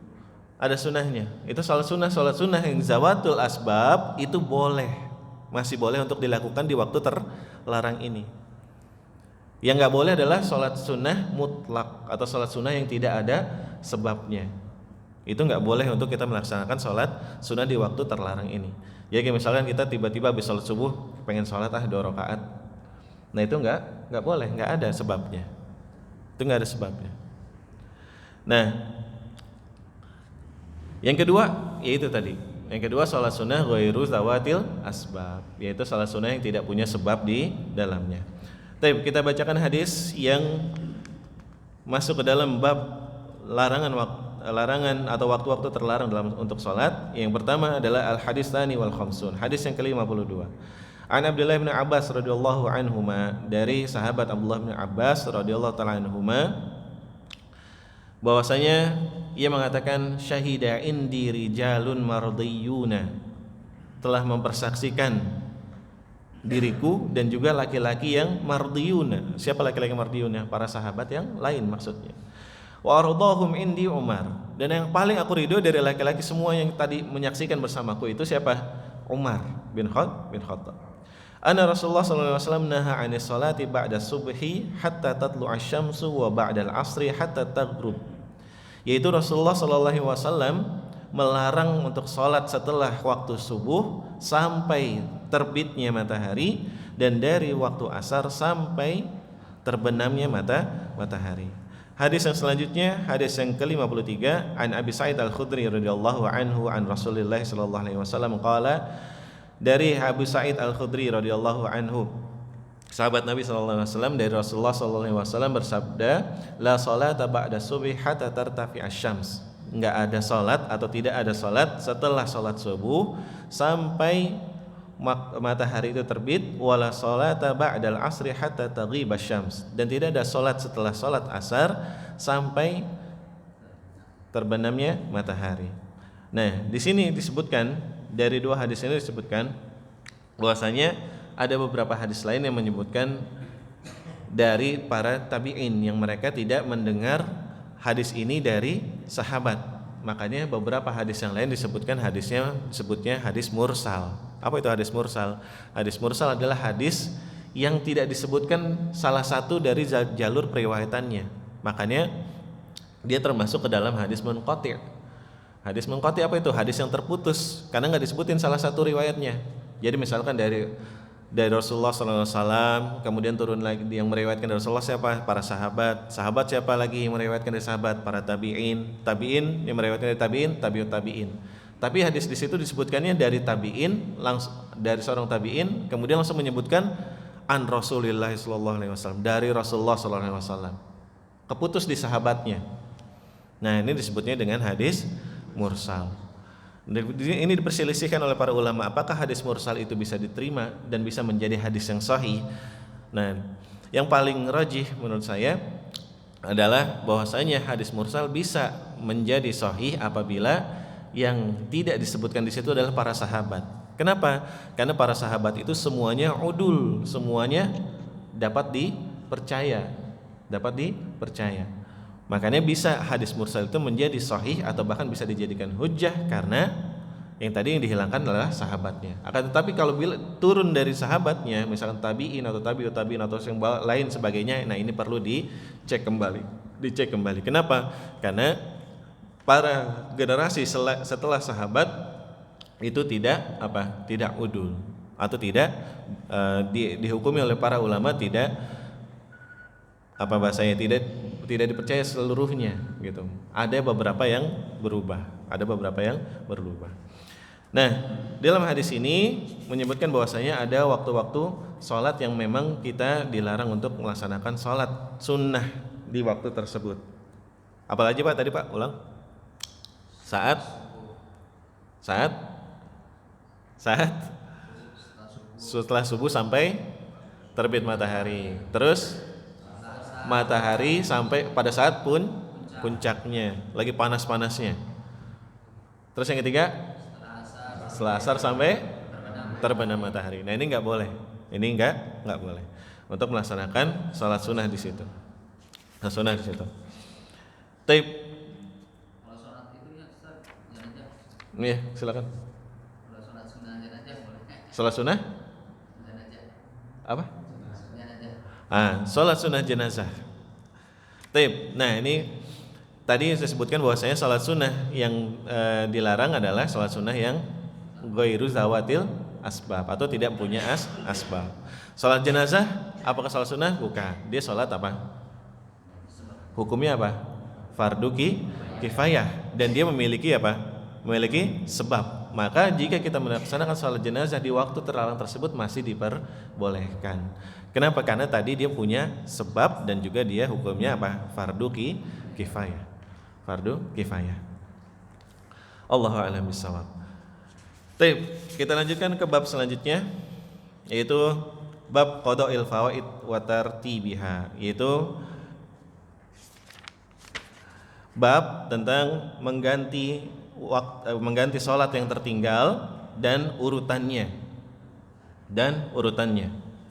Ada sunnahnya. Itu sholat sunnah yang zawatul asbab itu masih boleh untuk dilakukan di waktu terlarang ini. Yang nggak boleh adalah sholat sunnah mutlak atau sholat sunnah yang tidak ada sebabnya. Itu nggak boleh untuk kita melaksanakan sholat sunnah di waktu terlarang ini. Ya kayak misalkan kita tiba-tiba habis sholat subuh pengen sholat 2 rakaat. Nah itu nggak boleh, nggak ada sebabnya. Itu nggak ada sebabnya. Nah, yang kedua yaitu tadi. Yang kedua sholat sunnah ghairu zawatil asbab, yaitu sholat sunnah yang tidak punya sebab di dalamnya. Baik, kita bacakan hadis yang masuk ke dalam bab larangan atau waktu-waktu terlarang untuk sholat. Yang pertama adalah al-hadis tsani wal khamsun, hadis yang ke-52. An Abdullah bin Abbas radhiyallahu anhuma, dari sahabat Abdullah bin Abbas radhiyallahu taala anhuma, bahwasanya ia mengatakan syahida indi rijalun mardiyuna, telah mempersaksikan diriku dan juga laki-laki yang mardiyuna. Siapa laki-laki mardiyuna? Para sahabat yang lain maksudnya. Wa ardahum indi Umar, dan yang paling aku ridho dari laki-laki semua yang tadi menyaksikan bersamaku itu siapa? Umar bin Khattab. Anna Rasulullah sallallahu alaihi wasallam naha 'anis salati ba'da subhi hatta tatlu'a asy-syamsu wa ba'da al-'asri hatta taghrub. Yaitu Rasulullah sallallahu alaihi wasallam melarang untuk salat setelah waktu subuh sampai terbitnya matahari, dan dari waktu asar sampai terbenamnya matahari. Hadis yang selanjutnya, hadis yang ke-53, an Abi Sa'id Al-Khudri radhiyallahu anhu an Rasulillah sallallahu alaihi wasallam qala, dari Abu Sa'id Al-Khudri radhiyallahu anhu, sahabat Nabi sallallahu alaihi wasallam, dari Rasulullah sallallahu alaihi wasallam bersabda, la salata ba'da subhi hatta tartafi asy-syams. Enggak ada salat atau tidak ada salat setelah salat subuh sampai matahari itu terbit, wala salata ba'dal asri hatta taghiba asy-syams, dan tidak ada salat setelah salat asar sampai terbenamnya matahari. Nah, di sini disebutkan, dari dua hadis ini disebutkan bahwasanya ada beberapa hadis lain yang menyebutkan dari para tabi'in yang mereka tidak mendengar hadis ini dari sahabat. Makanya beberapa hadis yang lain disebutnya hadis mursal. Apa itu hadis mursal? Hadis mursal adalah hadis yang tidak disebutkan salah satu dari jalur periwayatannya. Makanya dia termasuk ke dalam hadis munqati'. Hadis munqati' apa itu? Hadis yang terputus karena nggak disebutin salah satu riwayatnya. Jadi misalkan dari Rasulullah SAW, kemudian turun lagi yang meriwayatkan dari Rasulullah siapa? Para sahabat. Sahabat siapa lagi yang meriwayatkan dari sahabat? Para tabi'in. Tabi'in yang meriwayatkan dari tabi'in, tabi'ut tabi'in. Tapi hadis di situ disebutkannya dari tabi'in, langsung dari seorang tabi'in, kemudian langsung menyebutkan an Rasulillah sallallahu alaihi wasallam, dari Rasulullah sallallahu alaihi wasallam. Keputus di sahabatnya. Nah, ini disebutnya dengan hadis mursal. Ini diperselisihkan oleh para ulama, apakah hadis mursal itu bisa diterima dan bisa menjadi hadis yang sahih. Nah, yang paling rajih menurut saya adalah bahwasanya hadis mursal bisa menjadi sahih apabila yang tidak disebutkan di situ adalah para sahabat. Kenapa? Karena para sahabat itu semuanya udul, semuanya dapat dipercaya. Makanya bisa hadis mursal itu menjadi sahih atau bahkan bisa dijadikan hujjah karena yang tadi yang dihilangkan adalah sahabatnya. Akan tetapi kalau bila turun dari sahabatnya, misalkan tabi'in atau tabi'ut tabi'in atau yang lain sebagainya, nah ini perlu dicek kembali. Kenapa? Karena para generasi setelah sahabat itu tidak udul atau tidak dihukumi oleh para ulama tidak tidak dipercaya seluruhnya gitu. Ada beberapa yang berubah. Nah, dalam hadis ini menyebutkan bahwasanya ada waktu-waktu sholat yang memang kita dilarang untuk melaksanakan sholat sunnah di waktu tersebut. Apalagi Pak tadi Pak ulang? Saat setelah subuh sampai terbit matahari. Terus matahari sampai pada saat puncaknya, lagi panas-panasnya. Terus yang ketiga setelah asar sampai terbenam matahari. Nah, ini enggak boleh. Enggak boleh untuk melaksanakan salat sunnah di situ. Taib. Iya, silakan. Salat sunnah? Apa? Salat sunnah jenazah. Taib. Nah, ini tadi saya sebutkan bahwasanya salat sunnah yang dilarang adalah salat sunnah yang ghairu zawatil asbab atau tidak punya asbab. Salat jenazah apakah salat sunnah? Bukan. Dia salat apa? Hukumnya apa? Fardu kifayah dan dia memiliki apa? Memiliki sebab. Maka jika kita melaksanakan salat jenazah di waktu terlarang tersebut masih diperbolehkan. Kenapa? Karena tadi dia punya sebab dan juga dia hukumnya apa? Fardu kifayah. Allahu a'lam bishawab. Baik, kita lanjutkan ke bab selanjutnya, yaitu bab qada'il fawaid wa tartibiha, yaitu bab tentang mengganti sholat yang tertinggal dan urutannya.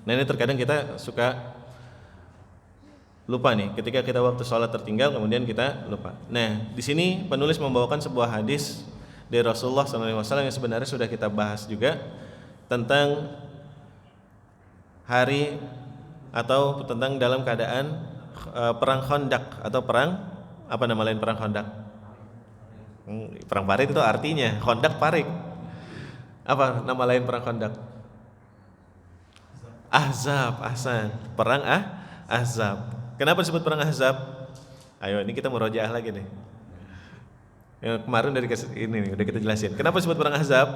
Nah, ini terkadang kita suka lupa nih, ketika kita waktu sholat tertinggal kemudian kita lupa. Nah, di sini penulis membawakan sebuah hadis dari Rasulullah SAW yang sebenarnya sudah kita bahas juga tentang hari atau tentang dalam keadaan perang Khandaq atau perang apa nama lain perang Khandaq? Perang Parit itu artinya Khandaq parit. Apa nama lain perang Khandaq? Ahzab, ahsan. Perang Ahzab. Kenapa disebut perang Ahzab? Ayo, ini kita murojaah lagi nih. Yang kemarin dari ini nih, udah kita jelasin. Kenapa disebut perang Ahzab?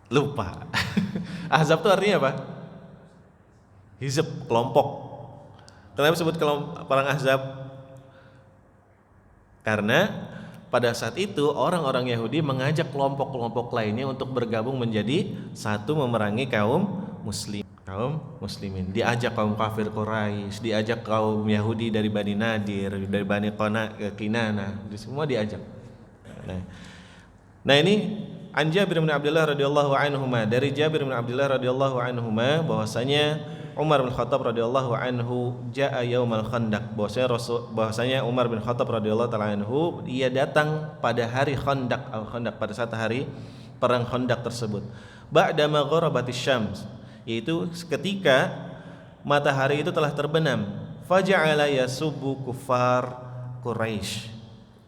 Lupa. Ahzab itu artinya apa? Hizb, kelompok. Kenapa disebut perang Ahzab? Karena pada saat itu orang-orang Yahudi mengajak kelompok-kelompok lainnya untuk bergabung menjadi satu memerangi kaum muslimin. Diajak kaum kafir Quraisy, diajak kaum Yahudi dari Bani Nadir, dari Bani Kinana, semua diajak. Nah ini an Jabir bin Abdullah radhiyallahu anhuma, dari Jabir bin Abdullah radhiyallahu anhuma bahwasanya Umar bin Khattab radhiyallahu anhu jaa yaumal Khandaq, bahwasanya Umar bin Khattab radhiyallahu taala anhu ia datang pada hari Khandaq, al-Khandaq, pada saat hari perang Khandaq tersebut. Ba'da ma gharabatis syams, yaitu ketika matahari itu telah terbenam. Faja'ala yasubbu kuffar Quraisy.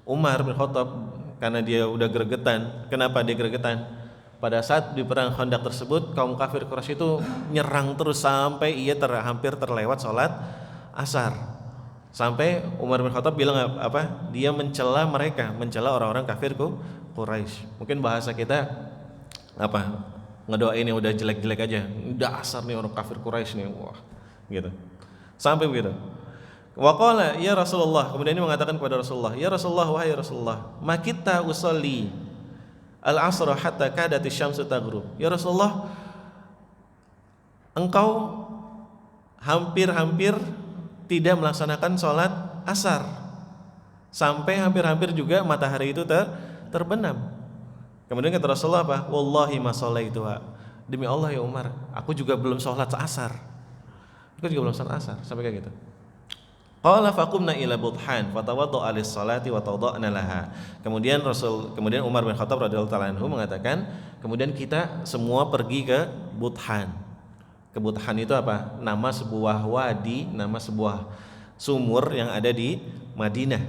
Umar bin Khattab karena dia udah gregetan. Kenapa dia gregetan? Pada saat di perang Khandaq tersebut kaum kafir Quraisy itu nyerang terus sampai ia hampir terlewat sholat asar. Sampai Umar bin Khattab bilang apa? Dia mencela mereka, mencela orang-orang kafir Quraisy. Mungkin bahasa kita apa? Ngedoain yang udah jelek-jelek aja. Udah asar nih orang kafir Quraisy nih. Wah, gitu. Sampai begitu. Wa qala ya Rasulullah, kemudian dia mengatakan kepada Rasulullah, ya Rasulullah, wahai Rasulullah, ma kita usolli al-asra hatta kadati syamsu taghrub. Ya Rasulullah, engkau hampir-hampir tidak melaksanakan sholat asar sampai hampir-hampir juga matahari itu terbenam. Kemudian kata Rasulullah apa? Wallahi ma shalaituha. Demi Allah ya Umar, aku juga belum sholat asar. Aku juga belum sholat asar, sampai kayak gitu. Qala faqumna ila Budhan fatawadda'a lis-salati wa tawada'na laha. Kemudian Umar bin Khattab radhiyallahu taala anhu mengatakan, kemudian kita semua pergi ke Budhan. Ke Budhan itu apa? Nama sebuah wadi, nama sebuah sumur yang ada di Madinah.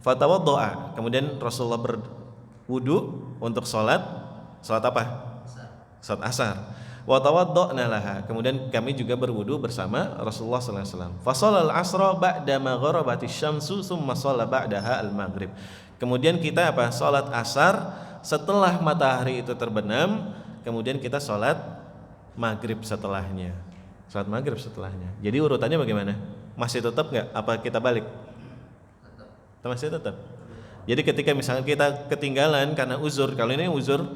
Fatawadda'a. Kemudian Rasulullah berwudu untuk salat apa? Salat asar. Wa tawadda'na laha. Kemudian kami juga berwudu bersama Rasulullah sallallahu alaihi wasallam. Fa shalal asra ba'da ma gharabatis syamsu tsumma shalla ba'daha al-maghrib. Kemudian kita apa? Salat asar setelah matahari itu terbenam, kemudian kita salat maghrib setelahnya. Salat maghrib setelahnya. Jadi urutannya bagaimana? Masih tetap enggak apa kita balik? Masih tetap. Jadi ketika misalnya kita ketinggalan karena uzur, kalau ini uzur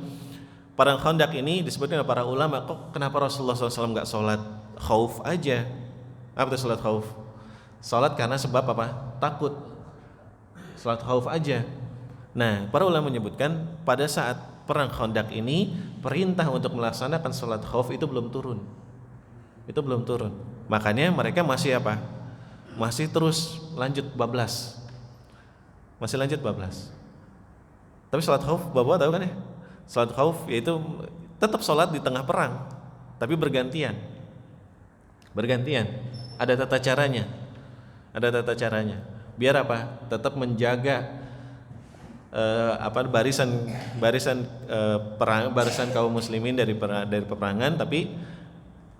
perang Khandaq ini disebutkan oleh para ulama, kok kenapa Rasulullah SAW nggak sholat khauf aja? Apa itu sholat khauf? Sholat karena sebab apa? Takut. Sholat khauf aja. Nah, para ulama menyebutkan pada saat perang Khandaq ini perintah untuk melaksanakan sholat khauf itu belum turun. Makanya mereka masih apa? Masih terus lanjut bablas. Tapi sholat khauf, Bapak tahu kan ya? Salat khauf yaitu tetap salat di tengah perang, tapi bergantian. Ada tata caranya. Biar apa? Tetap menjaga barisan kaum muslimin dari peperangan, tapi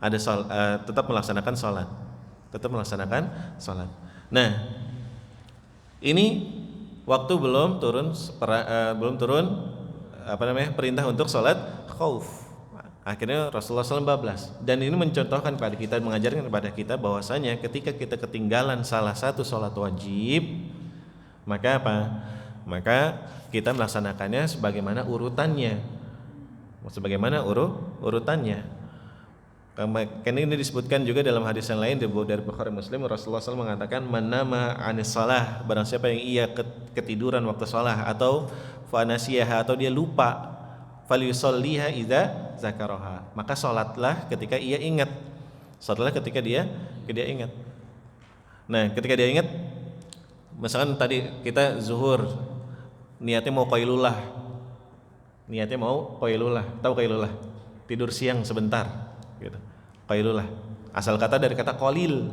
ada tetap melaksanakan salat. Nah, ini waktu belum turun perintah untuk sholat khauf. Akhirnya Rasulullah SAW bablas. Dan ini mencontohkan kepada kita, mengajarkan kepada kita bahwasanya ketika kita ketinggalan salah satu sholat wajib, maka apa? Maka kita melaksanakannya sebagaimana urutannya. Karena ini disebutkan juga dalam hadis yang lain dari Bukhari Muslim, Rasulullah SAW mengatakan, man nama anis salah, barang siapa yang ia ketiduran waktu salah atau fanasiyaha, atau dia lupa, falyusalliha idza zakaraha, maka salatlah ketika ia ingat. Ketika dia ingat. Nah, ketika dia ingat, misalkan tadi kita zuhur, niatnya mau qailulah. Tahu qailulah? Tidur siang sebentar gitu. Qailulah. Asal kata dari kata qalil.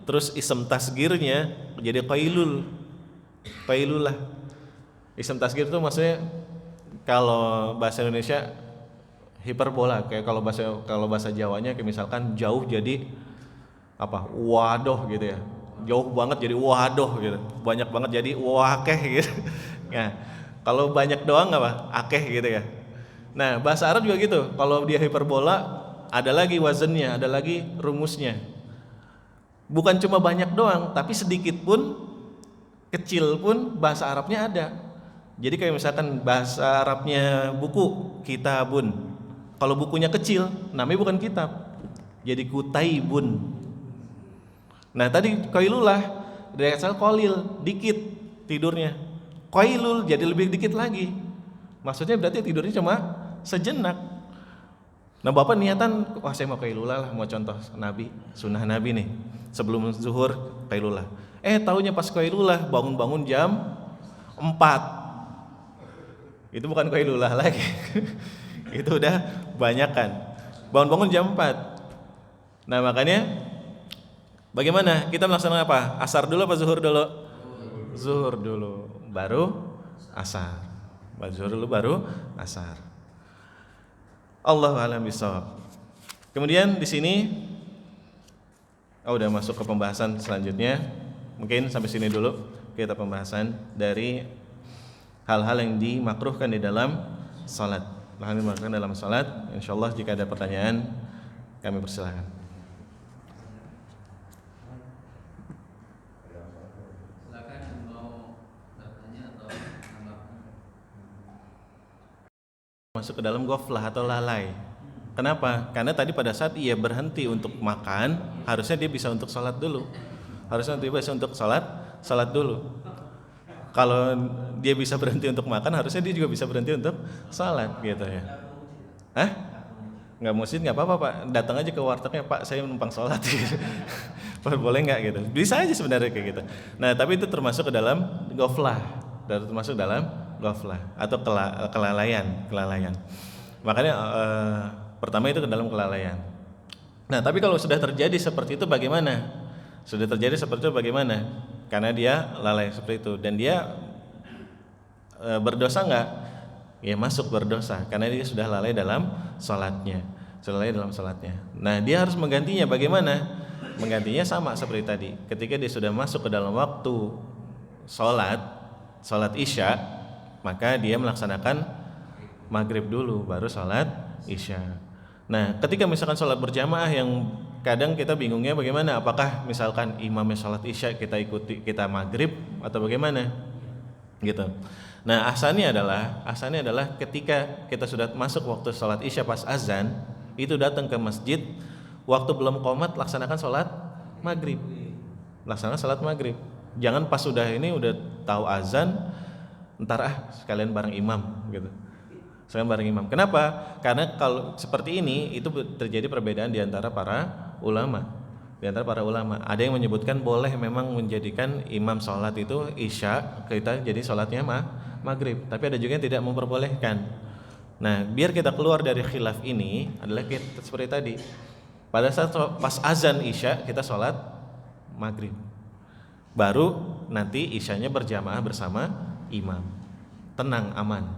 Terus ism tasgirnya jadi qailulah. Ism tasgir itu maksudnya kalau bahasa Indonesia hiperbola, kayak kalau bahasa Jawanya kayak misalkan jauh jadi apa? Waduh gitu ya. Jauh banget jadi waduh gitu. Banyak banget jadi wakeh gitu. Nah, kalau banyak doang apa? Akeh gitu ya. Nah, bahasa Arab juga gitu. Kalau dia hiperbola ada lagi wazannya, ada lagi rumusnya. Bukan cuma banyak doang, tapi sedikit pun, kecil pun bahasa Arabnya ada. Jadi kayak misalkan bahasa Arabnya buku, kitabun. Kalau bukunya kecil, namanya bukan kitab. Jadi kutaibun. Nah, tadi qailullah dari asal qalil, dikit tidurnya. Qailul jadi lebih dikit lagi. Maksudnya berarti tidurnya cuma sejenak. Nah, Bapak niatan, wah saya mau qailullah lah, mau contoh Nabi, sunnah Nabi nih. Sebelum zuhur qailullah. Taunya pas qailullah bangun-bangun jam 4. Itu bukan qailullah lagi. Itu udah banyakan. Bangun-bangun jam 4. Nah, makanya bagaimana? Kita melaksanakan apa? Asar dulu apa zuhur dulu? Zuhur dulu, baru asar. Zuhur dulu baru asar. Allahu a'lam bishawab. Kemudian di sini udah masuk ke pembahasan selanjutnya. Mungkin sampai sini dulu kita pembahasan dari hal-hal yang dimakruhkan di dalam salat. Hal yang dimakruhkan dalam salat. Insyaallah jika ada pertanyaan kami persilakan. Masuk ke dalam ghaflah atau lalai. Kenapa? Karena tadi pada saat ia berhenti untuk makan, harusnya dia bisa untuk sholat dulu. Harusnya dia bisa untuk sholat dulu. Kalau dia bisa berhenti untuk makan, harusnya dia juga bisa berhenti untuk sholat, gitu ya. Nggak mesti, nggak apa-apa Pak. Datang aja ke wartegnya, Pak, saya numpang sholat. Gitu. Boleh nggak gitu? Bisa aja sebenarnya kayak gitu. Nah, tapi itu termasuk ke dalam ghaflah. Termasuk dalam ghaflah atau kelalaian. Makanya pertama itu ke dalam kelalaian. Nah, tapi kalau sudah terjadi seperti itu bagaimana? Karena dia lalai seperti itu dan dia berdosa nggak? Ya masuk berdosa karena dia sudah lalai dalam sholatnya. Nah, dia harus menggantinya bagaimana? Menggantinya sama seperti tadi. Ketika dia sudah masuk ke dalam waktu sholat isya, maka dia melaksanakan maghrib dulu baru sholat isya. Nah, ketika misalkan sholat berjamaah yang kadang kita bingungnya bagaimana, apakah misalkan imamnya sholat isya kita ikuti, kita maghrib atau bagaimana gitu. Nah, asalnya adalah ketika kita sudah masuk waktu sholat isya pas azan, itu datang ke masjid, waktu belum qomat laksanakan sholat maghrib. Jangan pas sudah ini udah tahu azan, ntar sekalian bareng imam gitu. Kenapa? Karena kalau seperti ini itu terjadi perbedaan di antara para ulama. Ada yang menyebutkan boleh memang menjadikan imam sholat itu isya, kita jadi sholatnya maghrib. Tapi ada juga yang tidak memperbolehkan. Nah, biar kita keluar dari khilaf ini adalah kita seperti tadi. Pada saat pas azan isya kita sholat maghrib. Baru nanti isyanya berjamaah bersama imam. Tenang, aman,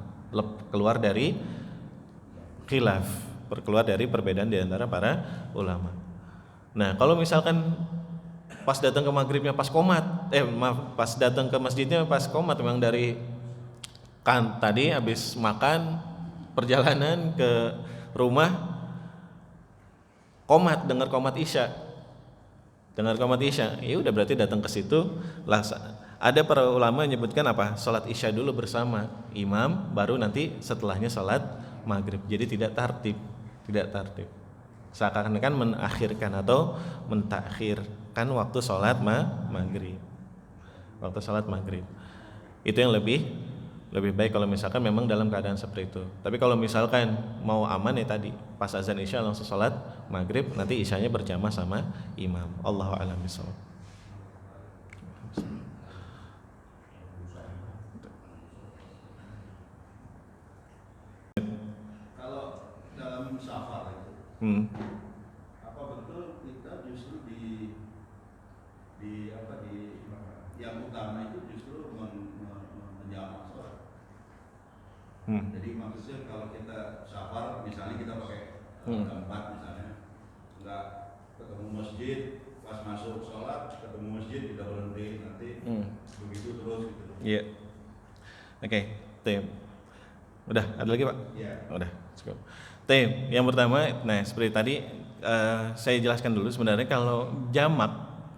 keluar dari khilaf, keluar dari perbedaan di antara para ulama. Nah, kalau misalkan pas datang ke maghribnya pas qomat, pas datang ke masjidnya pas qomat, memang dari kan tadi habis makan perjalanan ke rumah qomat, dengar qomat isya, ya udah berarti datang ke situ ada para ulama menyebutkan apa? Salat isya dulu bersama imam, baru nanti setelahnya salat maghrib. Jadi tidak tartib. Seakan-akan menakhirkan atau mentakhirkan waktu salat maghrib. Itu yang lebih baik kalau misalkan memang dalam keadaan seperti itu. Tapi kalau misalkan mau aman ya tadi, pas azan isya langsung salat maghrib, nanti isyanya berjamaah sama imam. Allahu a'lam bishawab. Apa betul kita justru di yang utama itu justru menjamak sholat? Jadi maksudnya kalau kita safar, misalnya kita pakai tempat misalnya, nggak ketemu masjid, pas masuk sholat ketemu masjid kita berhenti nanti begitu terus gitu. Iya. Oke, tim. Udah, ada lagi Pak? Iya. Udah, cukup. Tim, yang pertama, nah seperti tadi saya jelaskan dulu sebenarnya kalau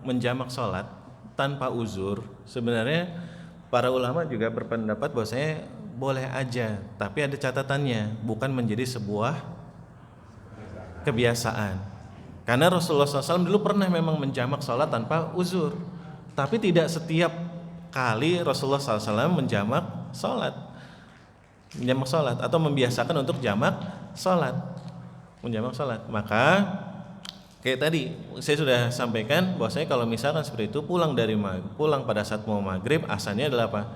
menjamak sholat tanpa uzur, sebenarnya para ulama juga berpendapat bahwasanya boleh aja, tapi ada catatannya, bukan menjadi sebuah kebiasaan. Karena Rasulullah SAW dulu pernah memang menjamak sholat tanpa uzur, tapi tidak setiap kali Rasulullah SAW menjamak sholat atau membiasakan untuk menjamak sholat. Maka kayak tadi saya sudah sampaikan bahwasanya kalau misalkan seperti itu pulang pada saat mau maghrib, asalnya adalah apa?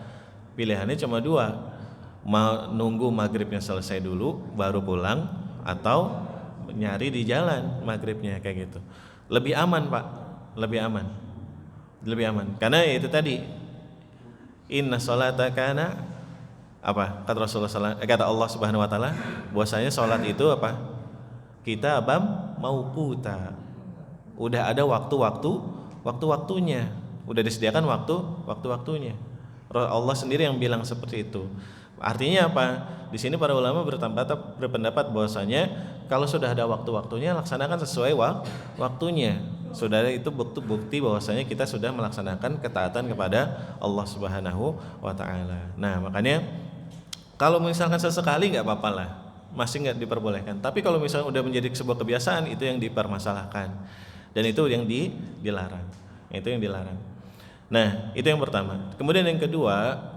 Pilihannya cuma dua, mau nunggu maghribnya selesai dulu baru pulang, atau nyari di jalan maghribnya kayak gitu. Lebih aman Pak, lebih aman. Karena itu tadi, inna sholata kana apa? Kata Allah Subhanahu wa taala, bahwasanya salat itu apa? Kitabam mauquta. Udah ada waktu-waktunya. Udah disediakan waktu-waktunya. Allah sendiri yang bilang seperti itu. Artinya apa? Di sini para ulama berpendapat bahwasanya kalau sudah ada waktu-waktunya, laksanakan sesuai waktunya. Sudah ada itu bukti bahwasanya kita sudah melaksanakan ketaatan kepada Allah Subhanahu wa taala. Nah, makanya kalau misalkan sesekali nggak apa-apa lah, masih nggak diperbolehkan. Tapi kalau misalnya udah menjadi sebuah kebiasaan, itu yang dipermasalahkan dan itu yang dilarang. Nah, itu yang pertama. Kemudian yang kedua,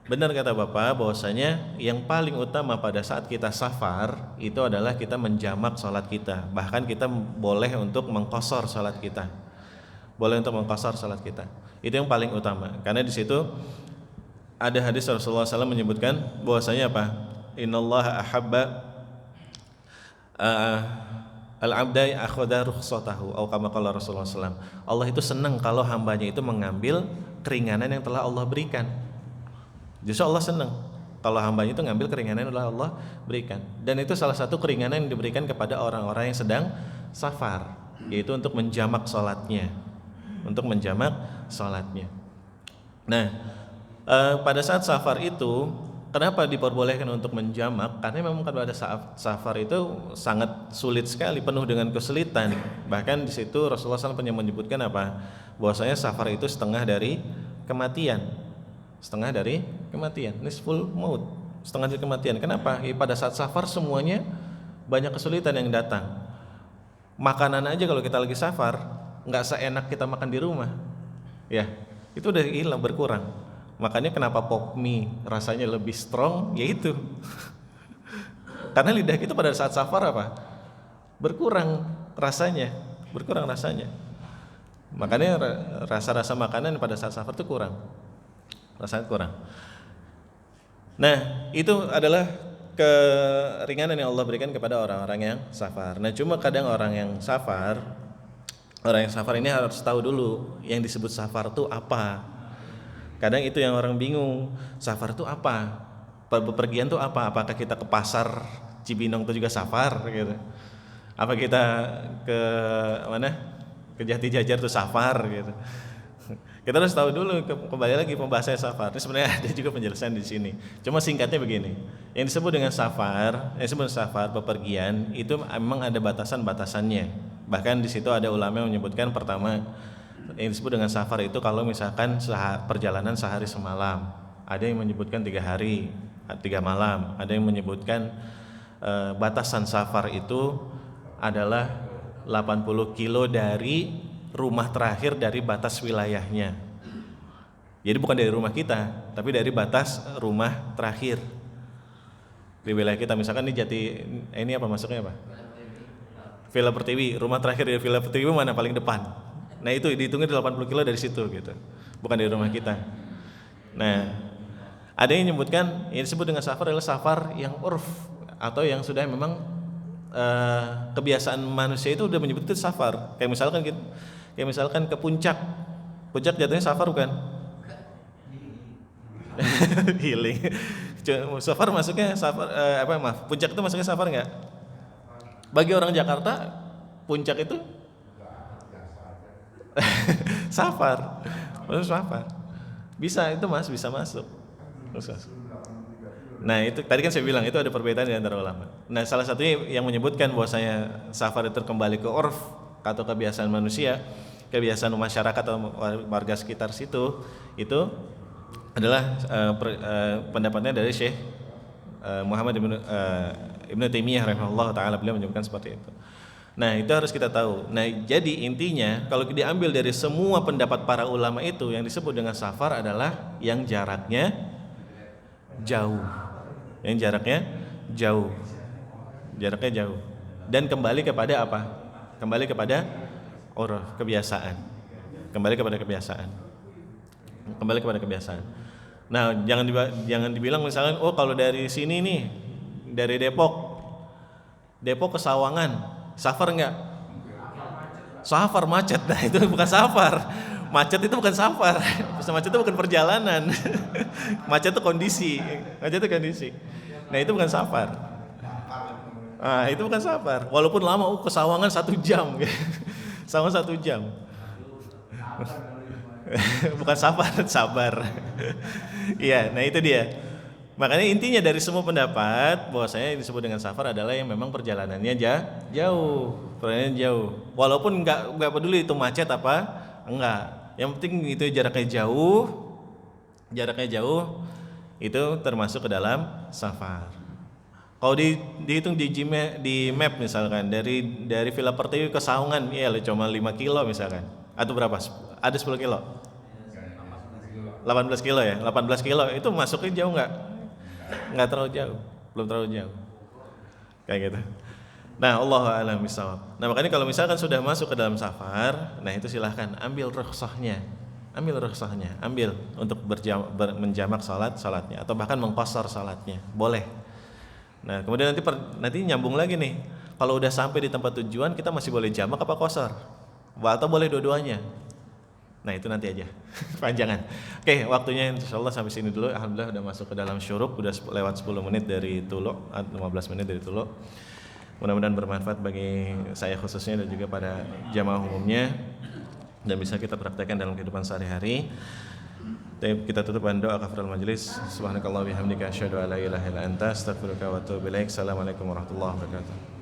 benar kata Bapak bahwasanya yang paling utama pada saat kita safar itu adalah kita menjamak sholat kita. Bahkan kita boleh untuk mengqashar sholat kita. Itu yang paling utama. Karena di situ ada hadis Rasulullah SAW menyebutkan bahwasanya apa? Innallaha ahabba al-abda akhadha rukhsatahu atau kama qala Rasulullah SAW. Allah itu senang kalau hambanya itu mengambil keringanan yang telah Allah berikan. Justru Allah senang kalau hambanya itu ngambil keringanan yang telah Allah berikan. Dan itu salah satu keringanan yang diberikan kepada orang-orang yang sedang safar, yaitu untuk menjamak sholatnya. Nah, pada saat safar itu kenapa diperbolehkan untuk menjamak? Karena memang pada saat safar itu sangat sulit sekali, penuh dengan kesulitan. Bahkan di situ Rasulullah SAW menyebutkan apa? Bahwasanya safar itu setengah dari kematian. Nisful maut, setengah dari kematian. Kenapa? Pada saat safar semuanya banyak kesulitan yang datang. Makanan aja kalau kita lagi safar nggak seenak kita makan di rumah, ya itu udah hilang, berkurang. Makanya kenapa pop mie rasanya lebih strong, yaitu karena lidah kita pada saat safar apa? Berkurang rasanya. Makanya rasa-rasa makanan pada saat safar itu rasanya kurang. Nah, itu adalah keringanan yang Allah berikan kepada orang-orang yang safar. Nah, cuma kadang orang yang safar ini harus tahu dulu yang disebut safar itu apa. Kadang itu yang orang bingung, safar itu apa? Bepergian itu apa? Apakah kita ke pasar Cibinong itu juga safar gitu? Apa kita ke mana? Ke Jati Jajar itu safar gitu? Kita harus tahu dulu, kembali lagi pembahasannya safar. Ini sebenarnya ada juga penjelasan di sini. Cuma singkatnya begini. Yang disebut dengan safar, bepergian itu memang ada batasan-batasannya. Bahkan di situ ada ulama yang menyebutkan pertama, yang disebut dengan safar itu kalau misalkan perjalanan sehari semalam. Ada yang menyebutkan 3 hari, 3 malam. Ada yang menyebutkan batasan safar itu adalah 80 kilo dari rumah terakhir dari batas wilayahnya. Jadi bukan dari rumah kita, tapi dari batas rumah terakhir di wilayah kita. Misalkan ini apa masuknya apa? Villa Pertiwi, rumah terakhir di Villa Pertiwi mana paling depan? Nah itu dihitungnya 80 kilo dari situ gitu, bukan dari rumah kita. Nah, ada yang menyebutkan yang disebut dengan safar adalah safar yang urf atau yang sudah memang kebiasaan manusia itu udah menyebut itu safar. Kayak misalkan ke puncak jatuhnya safar bukan? Healing. Safar masuknya safar puncak itu masuknya safar nggak? Bagi orang Jakarta puncak itu safar. Masuk safar. Bisa itu Mas, bisa masuk. Nah itu tadi kan saya bilang itu ada perbedaan di antara ulama. Nah salah satunya yang menyebutkan bahwasanya safar itu kembali ke urf atau kebiasaan manusia, kebiasaan masyarakat atau warga sekitar situ, itu adalah pendapatnya dari Syekh Muhammad Ibnu Taimiyah rahimahullah taala, beliau menyebutkan seperti itu. Nah itu harus kita tahu. Nah jadi intinya kalau diambil dari semua pendapat para ulama itu, yang disebut dengan safar adalah yang jaraknya jauh, yang jaraknya jauh, dan kembali kepada apa? Kembali kepada kebiasaan. Nah jangan dibilang misalkan kalau dari sini nih, dari Depok ke Sawangan, safar enggak? Safar macet. Nah itu bukan safar. Macet itu bukan safar. Macet itu bukan perjalanan. Macet itu kondisi. Nah itu bukan safar. Nah itu bukan safar. Walaupun lama, ke Sawangan 1 jam. Sawangan 1 jam. Bukan safar, sabar. Iya, nah itu dia. Makanya intinya dari semua pendapat bahwasanya yang disebut dengan safar adalah yang memang perjalanannya jauh. Walaupun enggak peduli itu macet apa enggak. Yang penting itu jaraknya jauh itu termasuk ke dalam safar. Kalau dihitung di map misalkan dari Villa Pertiwi ke Sawangan ya cuma 5 kilo misalkan. Atau berapa? Ada 10 kilo. 18 kilo ya. 18 kilo itu masuknya jauh enggak? Enggak terlalu jauh, belum terlalu jauh. Kayak gitu. Nah, Allahu a'lam bishawab. Nah, makanya kalau misalkan sudah masuk ke dalam safar, nah itu silahkan ambil rukhsahnya. Ambil untuk menjamak salatnya atau bahkan mengqashar salatnya. Boleh. Nah, kemudian nanti nyambung lagi nih. Kalau udah sampai di tempat tujuan kita masih boleh jamak apa qashar? Atau boleh dua-duanya? Nah itu nanti aja panjangan. Oke, waktunya insyaallah sampai sini dulu. Alhamdulillah udah masuk ke dalam syuruk, udah lewat 10 menit dari Tulo, 15 menit dari Tulo. Mudah-mudahan bermanfaat bagi saya khususnya dan juga pada jamaah umumnya dan bisa kita praktekkan dalam kehidupan sehari-hari. Kita tutup dengan doa kafaratul majelis. Subhanakallah wa bihamdika asyhadu an la ilaha illa anta astaghfiruka wa atubu ilaik. Assalamualaikum warahmatullahi wabarakatuh.